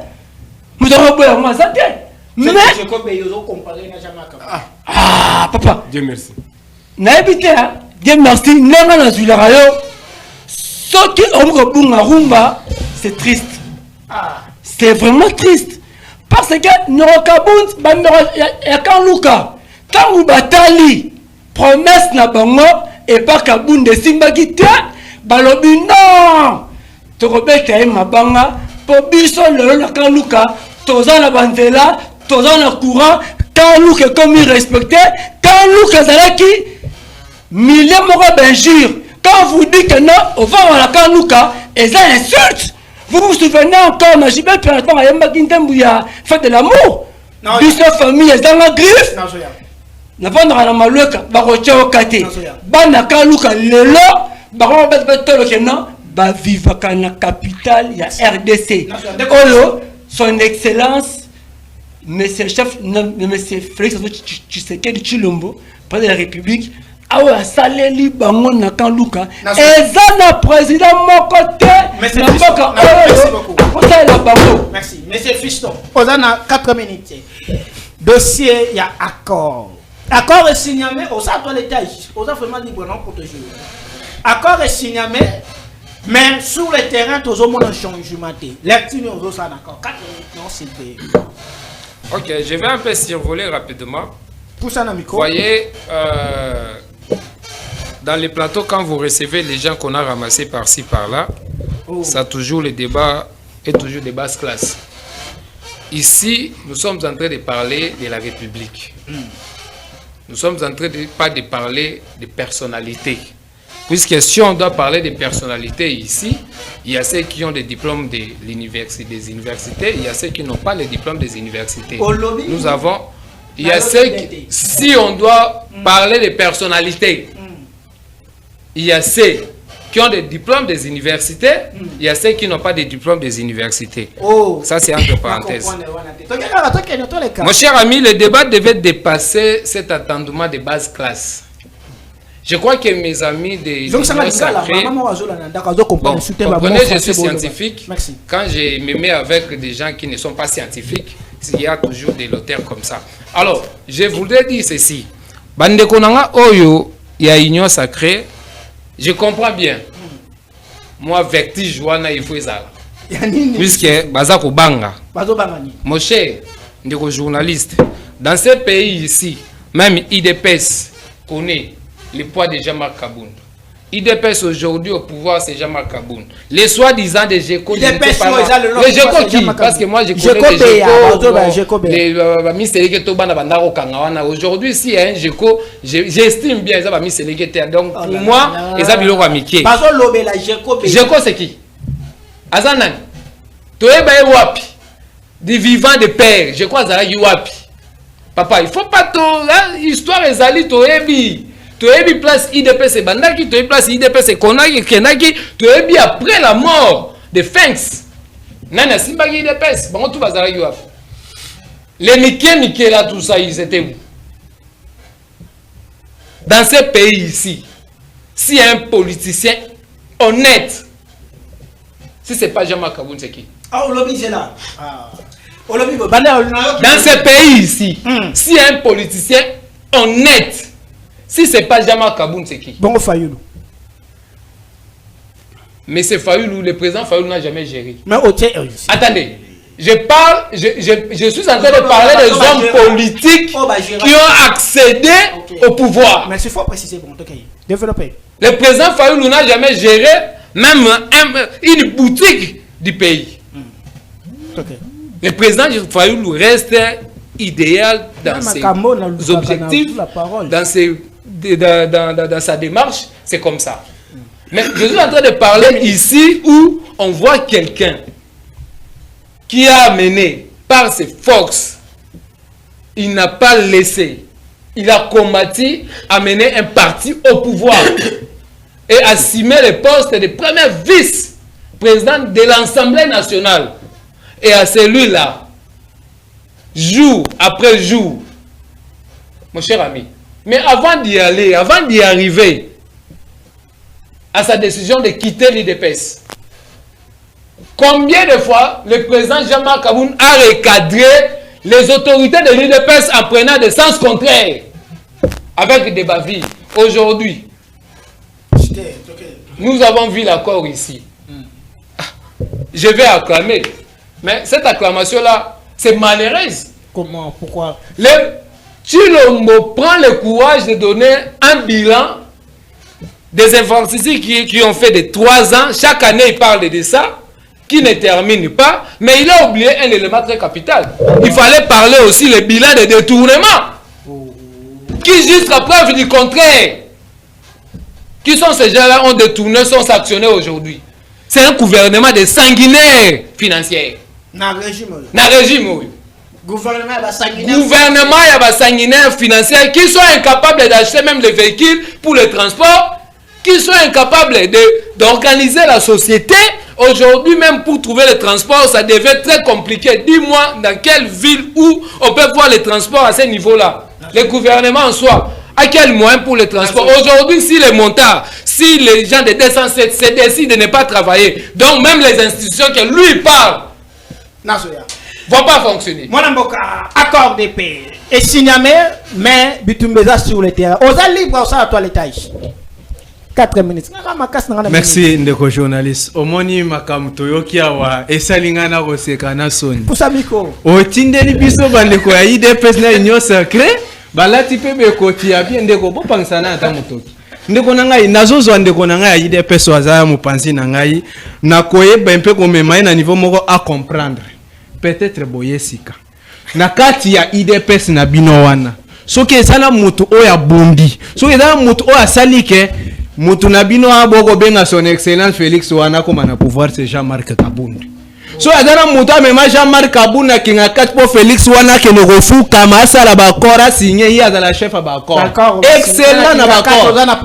Nous avons besoin moi ça mais papa Dieu merci. N'habitez Dieu merci n'aime la zularayo. Ce qui ombre bunga rumba c'est triste. C'est vraiment triste parce que Noro Kabunt ba y a quand Luka Tant batali promesse na bango et pas Kabunde simba kite balobi non to robeta mabanga po biso lelo na kaluka toza na banzela toza na courant kaluka comme respecté kaluka zalaki million moko benjure quand vous dites que non on va à la kaluka et ça insulte. Vous vous souvenez encore na Gilbert Pierre ayamba kintembu ya fête de l'amour biso famille ezanga griffe na vendre na malweka ba rocho kate bana kaluka lelo ba ko betolo kena ba vivaka na capitale ya RDC oyo son excellence monsieur chef monsieur Félix Tshisekedi Tshilombo président de la République awa saleli bango na kaluka ezana président moko te na mboka oyo merci monsieur Fiston ozana 4 minutes dossier ya accord. Accord est signé, on s'attend à l'étage, on a vraiment libre non protégé. Accord est signé, mais sur le terrain, tout le monde a changé. L'activité, on a d'accord. 4 minutes, non, c'est ok, je vais un peu survoler rapidement. Pour ça, vous voyez, dans les plateaux, quand vous recevez les gens qu'on a ramassés par-ci, par-là, ça toujours le débat est toujours de basse classe. Ici, nous sommes en train de parler de la République. Nous sommes en train de pas de parler de personnalités. Puisque si on doit parler de personnalités ici, il y a ceux qui ont des diplômes des universités, il y a ceux qui n'ont pas les diplômes des universités. Nous avons, il y a ceux qui, si on doit parler de personnalités, il y a ceux qui ont des diplômes des universités, il y a ceux qui n'ont pas de diplômes des universités. Ça, c'est entre parenthèses. Mon cher ami, le débat devait dépasser cet attendement de basse classe. Je crois que mes amis de comprenez, je suis scientifique. Quand je me mets avec des gens qui ne sont pas scientifiques, il y a toujours des locataires comme ça. Alors, je voudrais dire ceci. Bande konanga oyo, il y a union sacrée. Je comprends bien. Moi, vertige, il faut ça. Puisque, Bazako Banga, mon cher, journaliste, dans ce pays ici, même IDPS connaît le poids de Jean-Marc Kabound. IDPS aujourd'hui au pouvoir, c'est Jean-Marc Kabound. Les soi-disant des GECO, les GECO qui? Parce que moi, je connais les GECO. Aujourd'hui, s'il y a un GECO, j'estime bien ça va mis donc pour moi, les amis amitié. GECO, c'est qui? Azanan. Toeba wapi. Des vivants de père. Je crois que c'est wapi. Papa, il faut pas tout. Histoire est allée, toebi. Toebi place IDPS bandaki, toebi place IDPS konaki, kenaki, toebi après la mort de Fenks. Nana simbaki IDPS, bon tout bazara yuap. Les Miké là tout ça ils étaient où? Dans ce pays ici, si un politicien honnête, si c'est pas Jean-Marc Kabound, c'est qui? Ah, l'oblige est là. Dans ce pays ici, si un politicien honnête, si c'est pas Jean-Marc Kabound, c'est qui? Bon, Fayoulou. Mais c'est Fayoulou, le président Fayoulou n'a jamais géré. Mais attendez, je suis en train de parler des hommes politiques qui ont accédé au pouvoir. Mais il faut préciser, bon, ok. Développer. Le président Fayoulou n'a jamais géré même une boutique du pays. Le président Fayoulou reste idéal dans ses objectifs, dans sa démarche, c'est comme ça. Mais je suis en train de parler ici où on voit quelqu'un qui a amené par ses forces, il n'a pas laissé, il a combattu, amené un parti au pouvoir et assumé le poste de premier vice-président de l'Assemblée nationale. Et à celui-là, jour après jour, mon cher ami, mais avant d'y aller, avant d'y arriver à sa décision de quitter l'IDPS, combien de fois le président Jean-Marc Kabound a recadré les autorités de l'IDPS en prenant des sens contraires avec des bavilles? Aujourd'hui, nous avons vu l'accord ici. Je vais acclamer. Mais cette acclamation-là, c'est malheureuse. Comment? Pourquoi? Chilombo prend le courage de donner un bilan des infrastructures qui ont fait de 3 ans. Chaque année, il parle de ça, qui ne termine pas. Mais il a oublié un élément très capital. Il fallait parler aussi le bilan des détournements. Qui, jusqu'à preuve du contraire, qui sont ces gens-là, ont détourné, sont sanctionnés aujourd'hui. C'est un gouvernement de sanguinaires financiers. Dans le régime. Oui. Gouvernement et les sanguinaires financiers qui sont incapables d'acheter même des véhicules pour le transport, qui sont incapables d'organiser la société. Aujourd'hui, même pour trouver le transport, ça devait être très compliqué. Dis-moi dans quelle ville où on peut voir les transports à ce niveau-là. Le gouvernement en soi, à quel moyen pour le transport? Aujourd'hui, si les montards, si les gens de 207 se décident de ne pas travailler, donc même les institutions que lui parle, vont pas fonctionner. Mon accord de paix. Et signamé, mais Bitumbeza sur le terrain. Aux libre, ça à toi l'étage. 4 minutes. Merci, ndeko journaliste. Omoni makamutoyoki awa esalingana kosekana soni. Pusamiko. Otindeli biso bandeko ya IDPS na union sacrée, balati pe bekoti ya bien ndeko bopangsana ata motoki. Ndeko na ngai nazozwa ndeko na ngai ya IDPS waza mopanzi na ngai na koyeba mpe komema na niveau moko à comprendre. Peut-être boyesika. Na kati ya IDPS na bino wana. Soki ezala mutu oya bundi. Soki ezala mutu oya salike mutu na bino aboko benga son excellence Félix wana koma na pouvoir c'est Jean-Marc Kabundi. So ezala mutu amema Jean-Marc Kabundi na kinga kati po Félix wana ke no refu kama asala bakora signé yi azala chef bakora. Excellent na bakora.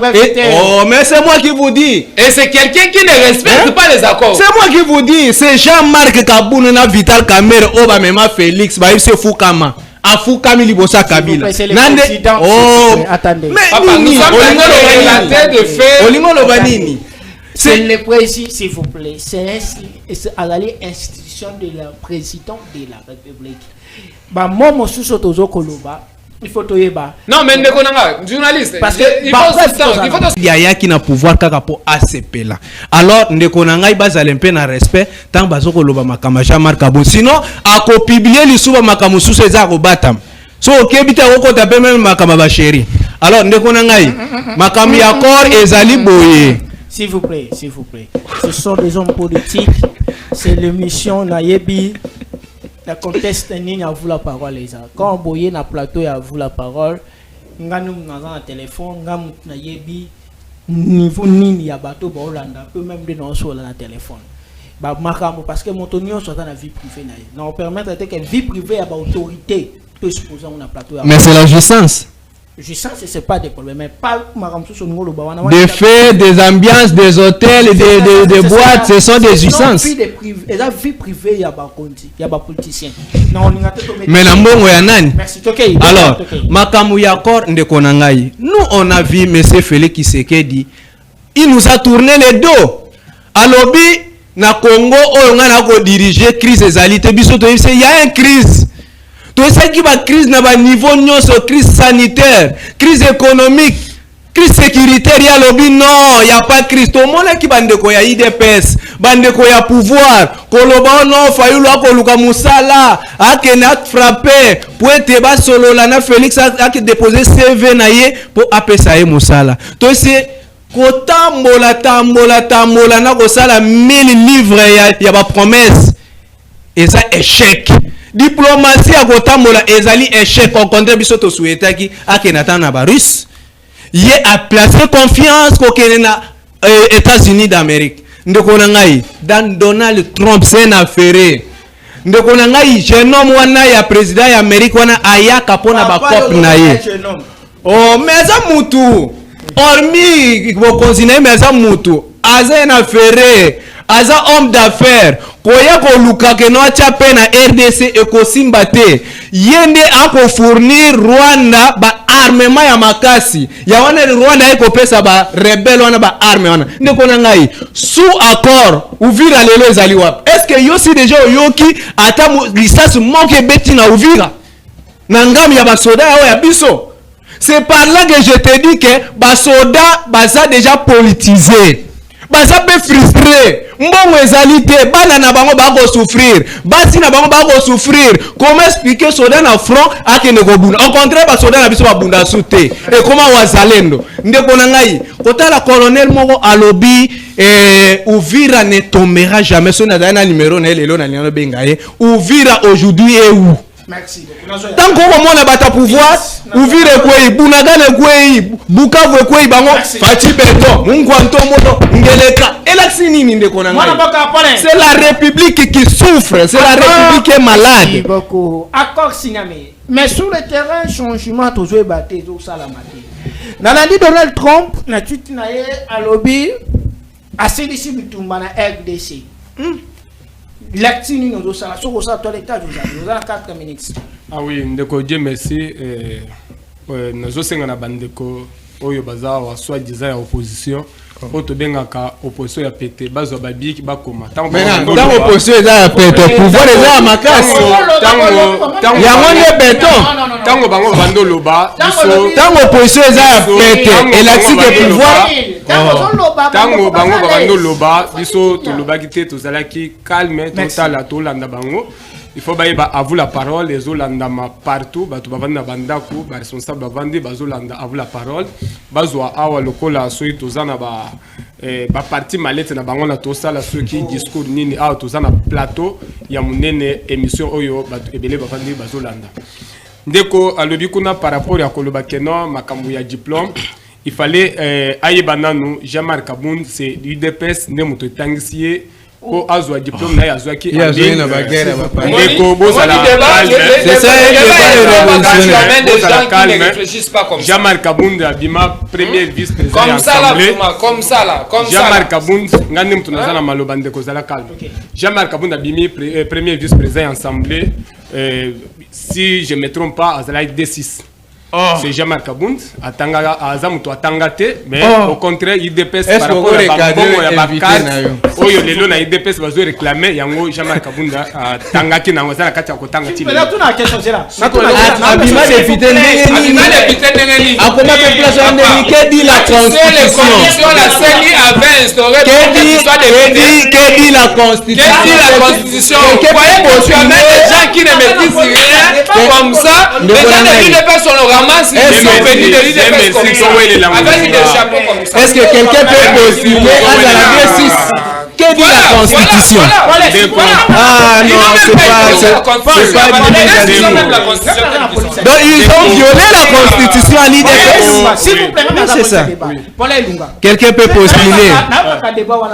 Oh mais c'est moi qui vous dis. Et c'est quelqu'un qui ne respecte pas les accords. C'est moi qui vous dis, c'est Jean-Marc Kabundi na Vital Kamerhe oba mema Félix ba se fukama. Afu Kamili Bossa Kabila. Oh, attendez. Papa, nous sommes la tête de fait. Olingo Lobanini. C'est le président, s'il vous plaît. C'est l'institution de la président de la République. Bah, moi, mon sous-sotozo Koloba. Il faut te yeba. Non, mais ne journaliste. Parce que il faut il y a qui n'a pouvoir kaka po ACP là. Alors ndekonanga ibazale mpe na respect tant bazoko loba makama Jean-Marc Kabundi. Sinon a ko publier lisuba makamu susu eza ko batam. So okebita ko tape même makama ba chéri. Alors ndekonanga makami accord ezali boye. S'il vous plaît, s'il vous plaît. Ce sont des hommes politiques. C'est l'émission Nayebi. La conteste ni a vous la parole les gens. Quand on boye na plateau y a vous la parole. Nganu na téléphone, ngam na yebi niveau nini ya bateau ba Hollanda peut même de non sur la téléphone. Ba makamo parce que montonio soit dans la vie privée na. Non permettre que vie privée ya ba autorité peut se poser na plateau. Mais c'est la jouissance. Jouissance c'est pas des problèmes mais pas makamso sur ngolo ba wana. Des faits, des ambiances, des hôtels, des boîtes, ce sont des jouissances. Et la vie privée ya ba konti, ya ba politicien. Non, on ngate to. Mais na mbongo ya nani? Merci. OK. Alors, makamu ya accord ndeko na ngai. Nous on a vu monsieur Félix Tshisekedi, il nous a tourné le dos. Alobi na Congo oyo ngana ko diriger crise ezali te biso to il y a une crise. Tout ça qui va crise na ba niveau nyonso, crise sanitaire, crise économique, crise sécuritaire, il y a lobby non, il y a pas crise. Tout le monde qui bande ko ya IDPS, bande ko ya pouvoir, koloba non Fayulu ko luka musala, akena frapper, pointe ba solo la na Félix a déposer CV na ye pour apesa ye musala. Tout c'est kotambola tambola na ko sala 1000 livres ya ba promesse. Et ça échec. Diplomatie à kotambola ezali échec au contraire biso to souhaitaki akenata na ba russe yé a placé confiance ko kenena États-Unis d'Amérique ndeko na ngai dans Donald Trump c'est une affaire ndeko na ngai jeune homme wana ya président ya Amérique wana ayaka pona ba cop na ye oh mais ça mutu hormis ko continuer mais ça mutu aza une affaire aza homme d'affaires koya ko luka ke no acha pe na RDC ekosimba te yende ako fournir Rwanda ba armement ya makasi ya wana Rwanda eko pesa ba rebelle wana ba arme wana ndeko na ngai sous accord Uvira lelo ezali wapi est-ce que yo si déjà yoki ata licence moke beti na Uvira na ngam ya ba soda ya biso c'est par là que je te dis que ba soda baza déjà politisé baza pe frustré mbongo ezali te bana na bango bako souffrir basi na bango bako souffrir comment expliquer soda na front akende ko bunda au contraire ba soda na biso ba bunda sute et comment wazalendo ndeko na ngai kotala colonel moko alobi Uvira ne tombera jamais so na dana numéro na lelo na lelo bengaye Uvira aujourd'hui est où? Merci. Tant qu'on a bata pouvoir, Uvira kwei, Bunagana kwei, Bukavu kwei bango, Fati Beto, Mungwanto moto, Ngeleka, Elaxini ninde konanga. C'est la République qui souffre, c'est la République qui est malade. Merci beaucoup. Accord signamé. Mais sur le terrain, changement toujours battu tout ça la matinée. Dans l'année Donald Trump, na tuti na ye à lobby, à CDC bitumba na RDC. L'actini nous doit ça sur ça toi l'état nous a 4 minutes. Ah oui, ndeko Dieu merci nous osenga na bandeko oyo baza wa soi-disant ya opposition oto bengaka opposition ya pété bazo babiki bakoma tant opposition eza ya pété pouvoir eza ya makasi tango ya ngone béton tango bango bando loba biso tango opposition eza ya pété élastique de pouvoir tango bango bando loba biso to lobaki te tozalaki calme total to landa bango. Il faut à vous la parole, les Olandama partout, batu bavanda bandaku, ba responsable bavandi bazolanda à vous la parole. Bazwa awa lokola soyi tozana ba parti malete na bango na tosala ceux qui discours nini awa tozana plateau ya munene émission oyo batu ebele bavandi bazolanda. Ndeko alobi kuna par rapport ya koloba keno makambu ya diplôme, il fallait ayebananu Jean-Marc Kabound c'est l'UDPS ne moto tangisier ko azwa diplôme na azwa ki na bagera ba ndeko bozala c'est ça qui ne réfléchissent pas comme ça. Jean-Marc Kabound abima premier vice-président comme ça là comme ça là Jean-Marc Kabound ngani mtu nazana maloba ndeko zala calme. Jean-Marc Kabound abimi premier vice-président assemblée si je me trompe pas azala D6. C'est Jean-Marc Kabound atanga azamuto atangate mais au contraire IDPS par rapport à bango ya bakarte oyo lelo na IDPS bazo réclamer yango Jean-Marc Kabound atangaki na ngozana kati ya kotanga ti. Mais là tout na question c'est là. Abima député ndengeni akoma pe place ndengeni que dit la constitution la CENI avait instauré que dit la constitution voyez que tu amènes des gens qui ne maîtrisent rien comme ça les gens de l'IDPS sont le ramasse ils sont venus de l'IDPS comme ça avec des chapeaux comme ça. Est-ce que quelqu'un peut postuler à la D6? Que dit la constitution? Ah non, c'est pas donc ils ont violé la constitution à l'IDPS. S'il vous plaît, c'est ça. Lunga. Quelqu'un peut postuler.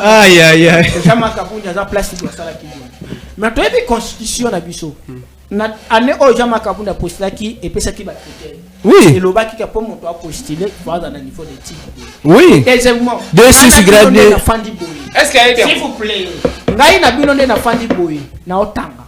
Aïe aïe aïe. Jean-Marc Kabound a place de ça qui mais toi la constitution na biso. Na année au Jean-Marc Kabound a postulé qui et puis ça qui va critère. Oui. Et le bac qui a pour monter à postuler voir dans le niveau de type. Oui. Deuxièmement, D6 gradé. Est-ce qu'il y a été s'il vous plaît. Ngai na bino na fandi boy na otanga.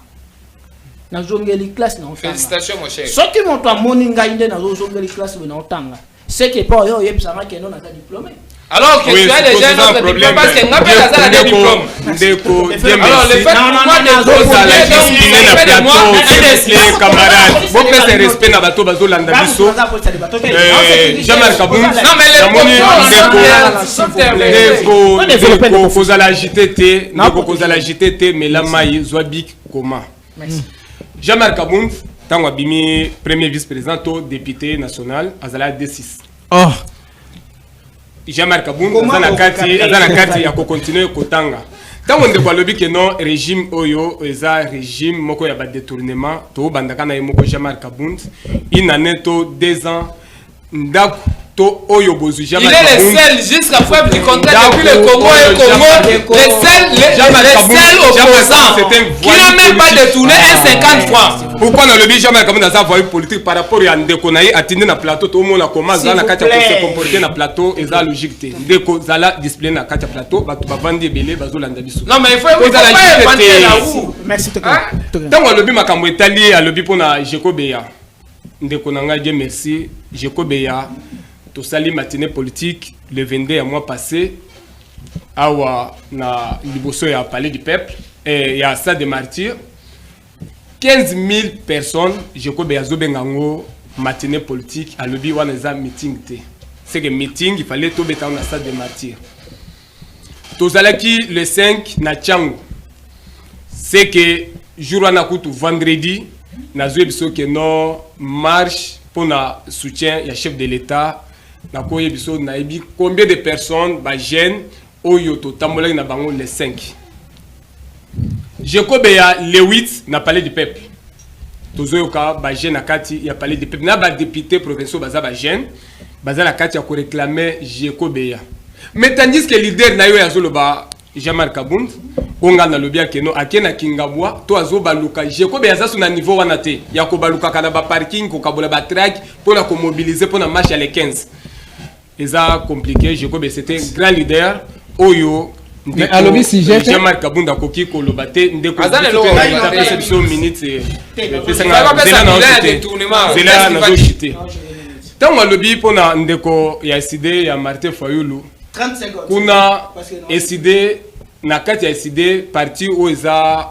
Na zongeli classe na otanga. Félicitations mon cher. Ce qui monte à moni ngai nde na zongeli classe na otanga. C'est que pas yo yebisanga que non na diplômé. Alors que tu as déjà notre diplôme parce que n'a pas la diplôme. Ndeko alors le fait les camarades bon fait respect na bato bazolanda biso Jean-Marc Kabound non mais ndeko kozala agité ndeko kozala agité mais la mai zwabik comment Jean-Marc Kabound tango abimi premier vice-président to député national azala D6 Jean-Marc Kabound azana kati ya ko continuer kotanga tango ndeko alobi ke non régime oyo eza régime moko ya ba détournement to bandaka na moko Jean-Marc Kabound une année to 2 ans ndako to oyo bozu Jean-Marc Kabound il est le seul jusqu'à preuve du contraire depuis le Congo et Congo les seuls opposants qui n'ont même pas détourné 50 francs. Pourquoi dans le but Jean-Marc Kabound a voie politique par rapport à Ndeko Naye atteindre na plateau tout le monde a commencé à se comporter na plateau et ça logique té Ndeko zala discipline na kati plateau ba vendre belé bazolanda biso. Non mais il faut vendre merci tant le but makambo etali à le but pona Jekobeya Ndeko nanga Dieu merci Jekobeya to sali matinée politique le 22 à mois passé awa na liboso ya palais du peuple et ya stade des martyrs 15 000 personnes, je crois que Bengango matinée politique à l'objet wana za meeting té. C'est que meeting il fallait tout mettre dans la salle de martyrs. tozalaki le 5 na Tchango. C'est que jour wana kutu vendredi nazwe biso que non marche pour na soutien ya chef de l'État na koye biso na ebi combien de personnes ba jeunes oyo to tambolaki na bango le 5. Jekobeya le 8 na palais du peuple. Tozoyoka ba jeune na kati ya palais du peuple na ba député provinciaux baza ba jeune baza na kati ya ko réclamer Jekobeya. Mais tandis que leader na yo ya zoloba Jean-Marc Kabound onga na lobia keno akena kingabwa to azoba luka Jekobeya za na niveau wana te ya ko baluka kana ba parking ko kabola ba track pour la ko mobiliser pour la marche à les 15. Eza compliqué. Jekobeya c'était un grand leader oyo. Mais alobi si j'ai Jean-Marc Kabound akoki ko lobate ndeko perception minutes zela na zo chité. Tant alobi pona ndeko ya SID ya Martin Fayulu 30 secondes. kuna SID na kati ya SID parti oza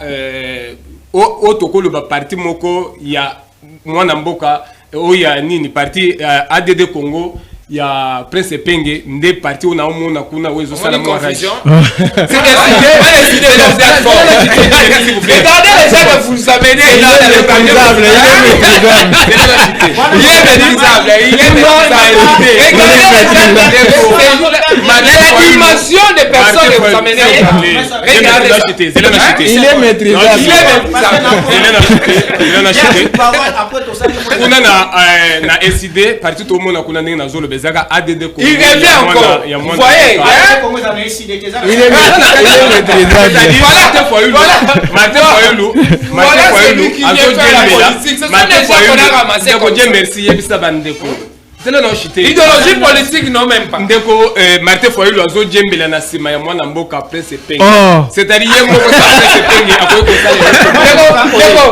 o tokolo ba parti moko ya mwana mboka oya nini parti ADD Congo ya Prince Penge nde parti ona omona kuna wezo sala mo radio. C'est SID regardez les gens que vous amenez là dans le camion. Il est méprisable. La dimension des personnes que vous amenez. Il est maîtrisable. Kuna na SID parti tout le monde kuna ndenge na zolo bezaka ADD Congo. Il revient encore. Vous voyez, Il est maîtrisable. Martin Fayulu merci yebisa bandeko. Idéologie politique non même pas. Ndeko Martin Fayulu azo djembela na sima ya mwana mboka Prince Penge. C'est-à-dire yembo ko Prince Penge akoy ko sala.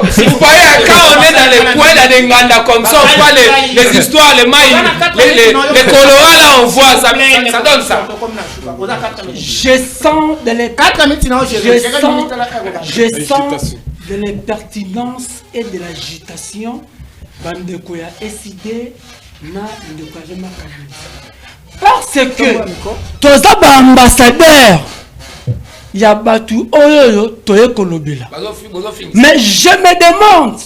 Vous voyez quand on est dans les coins là de Nganda comme ça on voit les histoires les mailles les colorants là on voit ça donne ça. Je sens de l'impertinence et de l'agitation bandeko ya SID na ndeko ya Jean-Marc. Parce que toza ba ambassadeur ya batu oyo toye kolobela. Mais je me demande,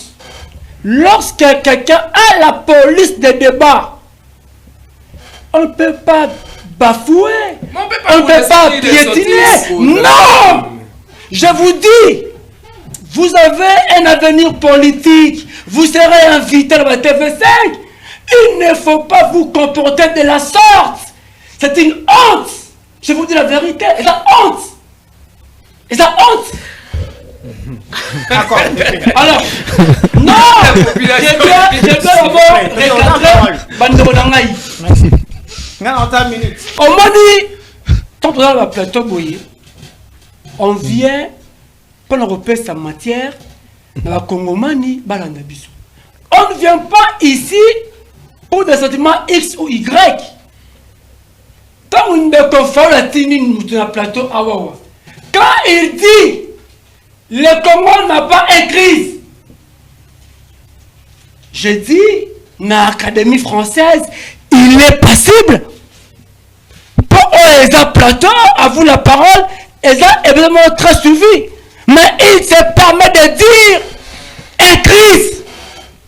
lorsque quelqu'un a la police de débat, on ne peut pas bafouer, on ne peut pas piétiner. Non! Je vous dis, vous avez un avenir politique, vous serez invité à la TV5. Il ne faut pas vous comporter de la sorte. C'est une honte. Je vous dis la vérité, c'est la honte. Et ça honte. Alors, non, je dois d'abord recadrer Bandero Nangaï. On m'a dit, quand on a le plateau Boye, on vient pour nous repérer sa matière dans la Congomanie, Balandabiso. On ne vient pas ici pour des sentiments X ou Y. Quand on ne peut pas la tenue dans le plateau Awawa. Quand il dit le Congo n'a pas une crise, je dis dans l'Académie française, il est possible. Pour eux, ils ont plateau, à vous la parole, ils ont évidemment très suivi. Mais il se permet de dire une crise.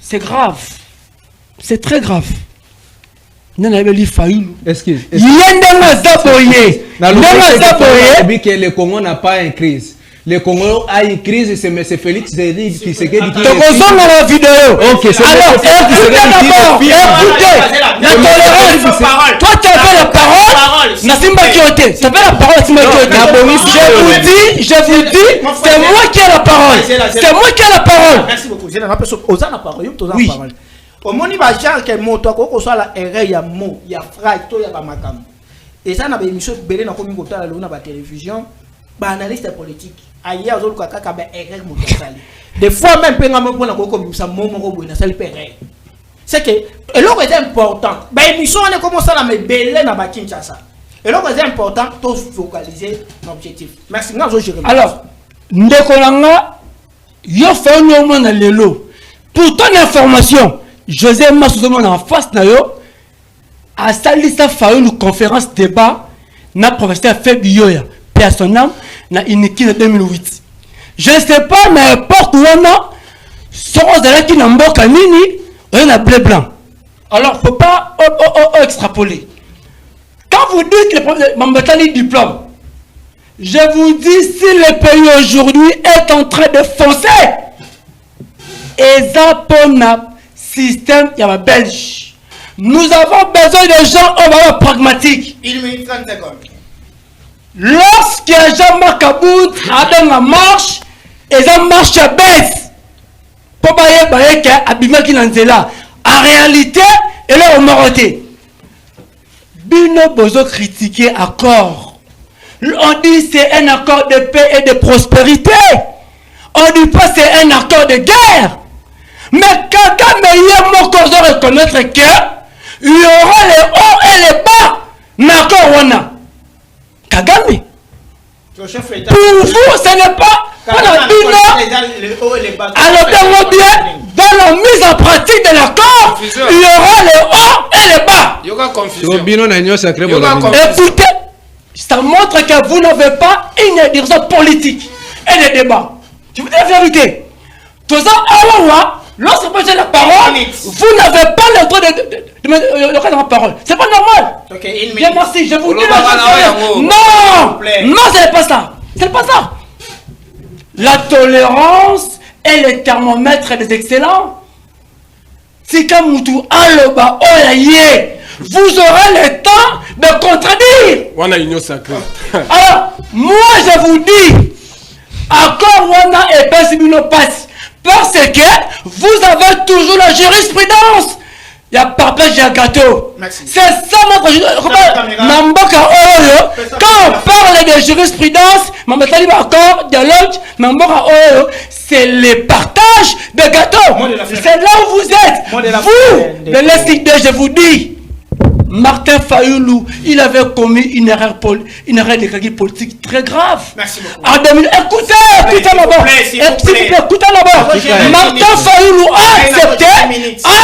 C'est grave. C'est très grave. Excuse. Le Congo n'a pas une crise. Le Congo a une crise, c'est Félix Tshisekedi qui se dit. La vidéo. Ok, c'est alors, écoutez d'abord, écoutez. Toi, tu avais la parole. Nassimba Kioté. Tu avais la parole, Nassimba Kioté. Je vous dis, c'est moi qui ai la parole. C'est moi qui ai la parole. Merci beaucoup. Je n'ai pas parole. Oui. Au moni ba genre que moto ko so la erreur ya mo ya phrase to ya ba makam et ça na ba émission belé na komi kotala na ba télévision ba analyste politique ailleurs zo ka ka ba erreur moto sali des fois même penga mo pona ko komi sa mo ko boina sali erreur c'est que et l'autre est important ba émission on est comme ça na belé na ba Kinshasa et l'autre est important to focaliser l'objectif merci nga zo gérer alors ndeko langa yo fa no mo na lelo pour ton information José Massouzomon en face na yo a sali sa fa une conférence débat na professeur Febioya paix à son âme, na Iniki en 2008. Je ne sais pas, mais porte où on a, sans qui n'a pas nini, on a blé blanc. Alors, il ne faut pas extrapoler. Quand vous dites que le Mambatali diplôme, je vous dis, si le pays aujourd'hui est en train de foncer, et ça pour le système, il y a un Belge. Nous avons besoin de gens pragmatiques. 1 minute 30 secondes. Lorsque Jean-Marc Kabound a dans la marche, et ça marche à baisse. Pour là. En réalité, elle est au Moroté. Bino Bozo critiquer accord. On dit c'est un accord de paix et de prospérité. On dit pas c'est un accord de guerre. Mais Kagame y a mon corps de reconnaître que il y aura les hauts et les bas. D'accord, Wana. Kagame. Pour vous, ce n'est pas. Alors, dans la mise en pratique de l'accord, il y aura les hauts et les bas. Il y aura confusion. Écoutez, ça montre que vous n'avez pas une direction politique et des débats. Je vous dis la vérité. Tout ça, lorsque vous avez la parole, vous n'avez pas le droit de la parole. C'est pas normal. Bien, merci. Je vous dis non, non, ce n'est pas ça. C'est pas ça. La tolérance est le thermomètre des excellents. Si Kamutu Aloba Olaye, vous aurez le temps de contredire. Wana union sacrée. Alors, moi je vous dis, accord Wana et Besibino passe. Parce que vous avez toujours la jurisprudence. Il y a partage à gâteau. C'est ça mon Mamboka Oyo. Quand on parle de jurisprudence, Mambatali accord, dialogue, Mamboka Oyo, c'est le partage de gâteau. C'est là où vous êtes. Vous, de l'Est, je vous dis, Martin Fayoulou, il avait commis une erreur de calcul politique très grave. Merci beaucoup. En 2000, écoutez d'abord. Écoutez d'abord. Martin Fayoulou a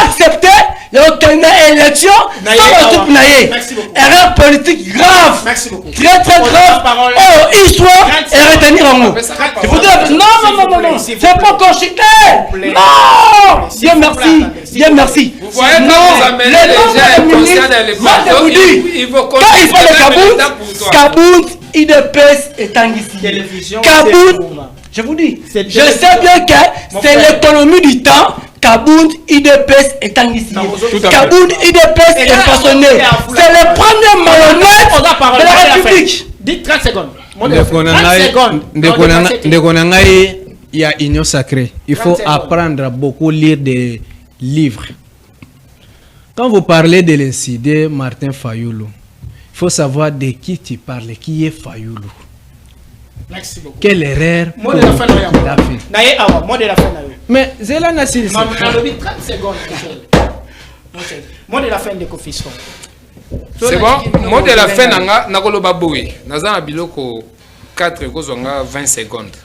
accepté une élection sans retour naïe. Erreur politique grave. Merci beaucoup. Très très grave. Oh, histoire et retenir en haut. Je vous dis, non. C'est pas consulté. Non. Dieu merci. Dieu merci. Vous voyez quand vous amenez les gens conscients dans les moi je vous dis, quand il faut le Kabound, IDPS est ici. Kabound, je vous dis, je sais bien que c'est l'économie du temps. Kabound, IDPS est ici. Kabound, IDPS est façonné. C'est le premier malhonnête de la République. Dites 30 secondes. Il y a union sacrée. Il faut apprendre à beaucoup lire des livres. Quand vous parlez de l'incident Martin Fayoulou, il faut savoir de qui tu parles, qui est Fayoulou. Merci beaucoup. Quelle erreur il a fait. Mais c'est là, Nassir. 30 secondes. Moi de la fin de Kofiston. C'est bon. Moi de la fin, Nakoloba Boui. Nazana Biloko 4 20 secondes.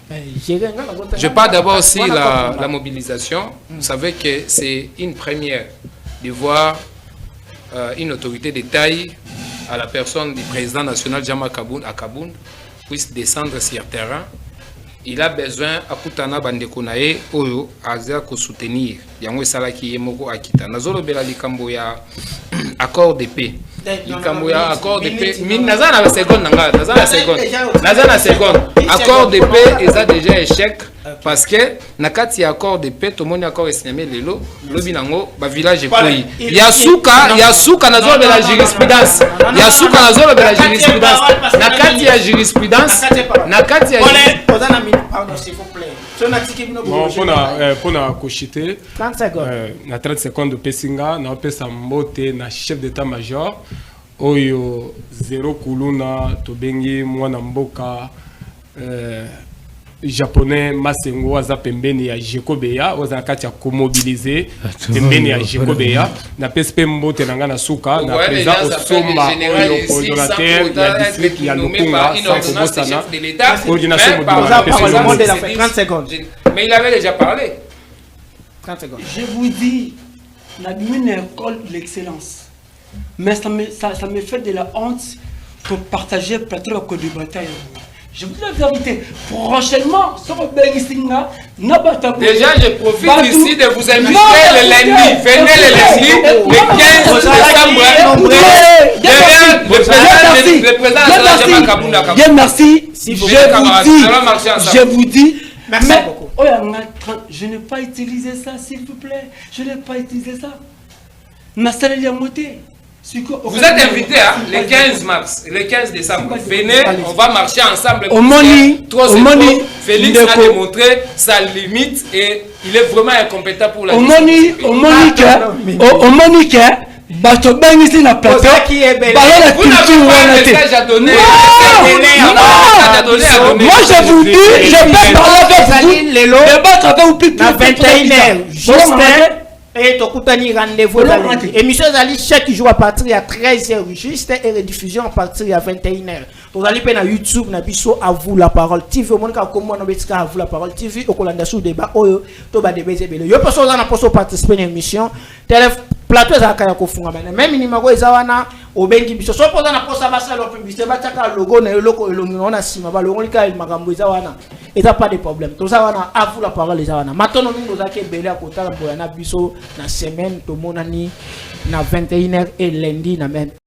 Je parle d'abord aussi la mobilisation. Vous savez que c'est une première de voir une autorité de taille à la personne du président national Jean-Marc Kabound à Kabound puisse descendre sur le terrain. Il a besoin à Koutana Bandekonae Oyo à soutenir. Yango Salaki Yemoko Akita. Nazolo Bela Likambo ya accord de paix. Likambo ya accord de paix. Nazana la seconde. Nazana seconde. Accord de paix est déjà échec. Parce que nakati accord de paix tout le monde accord estimé lelo lobi nango ba village ekoyi yasuka nazolo de la jurisprudence yasuka nazolo de la jurisprudence nakati ya jurisprudence nakati ya pardon s'il vous plaît. Bon, pour na kochiter 30 secondes. Na 30 secondes de Pesinga na pesa mbote na chef d'état-major oyo zéro kuluna tobengi mwana mboka japonais Masengo waza pembeni ya Jekobeya waza nakati ya komobiliser pembeni ya Jekobeya na PSP mbote nanga na suka na président Osomba oyo coordonnateur ya district ya Lukunga sans Kobosana coordination mobilisation 30 secondes. Mais il avait déjà parlé. 30 secondes. Je vous dis, la une école de l'excellence. Mais ça me fait de la honte pour partager plateau de bataille. Je vous dis la vérité. Prochainement, sur le Bénissinga, déjà, je profite ici de vous inviter le lundi. Venez le lundi, le 15 décembre. Le président de Kabunda. Bien, merci. Je vous dis. Merci beaucoup. Je n'ai pas utilisé ça, s'il vous plaît. Je n'ai pas utilisé ça. Ma salle est montée. Vous êtes invité le 15 mars, le 15 décembre. Venez, on va marcher ensemble. Félix a démontré sa limite et il est vraiment incompétent pour la justice. Au Monique, bato bangisi na plateau. Vous n'avez pas un message à donner. Moi je vous dis, je peux parler avec vous. Débattre avec vous plus 21h. Justin. Et tu rendez-vous émission Zali chaque jour à partir de 13h juste et rediffusion à partir de 21h. Tu allez sur YouTube na biso à vous la parole TV au monde comme na betika à vous la parole TV au kolanda sous débat oyo to ba débat zebele. Yo person na poso participer à l'émission plateau za kaya ko funga bana même numéro ezawana obengi biso so poza na posa basa lo publicité ba taka logo na loko elongi na sima ba longo lika makambo ezawana eta pas de problème to zawana à vous la parole ezawana matono mingo za ke bele akotala mboya na biso na semaine to monani na 21h et lundi na même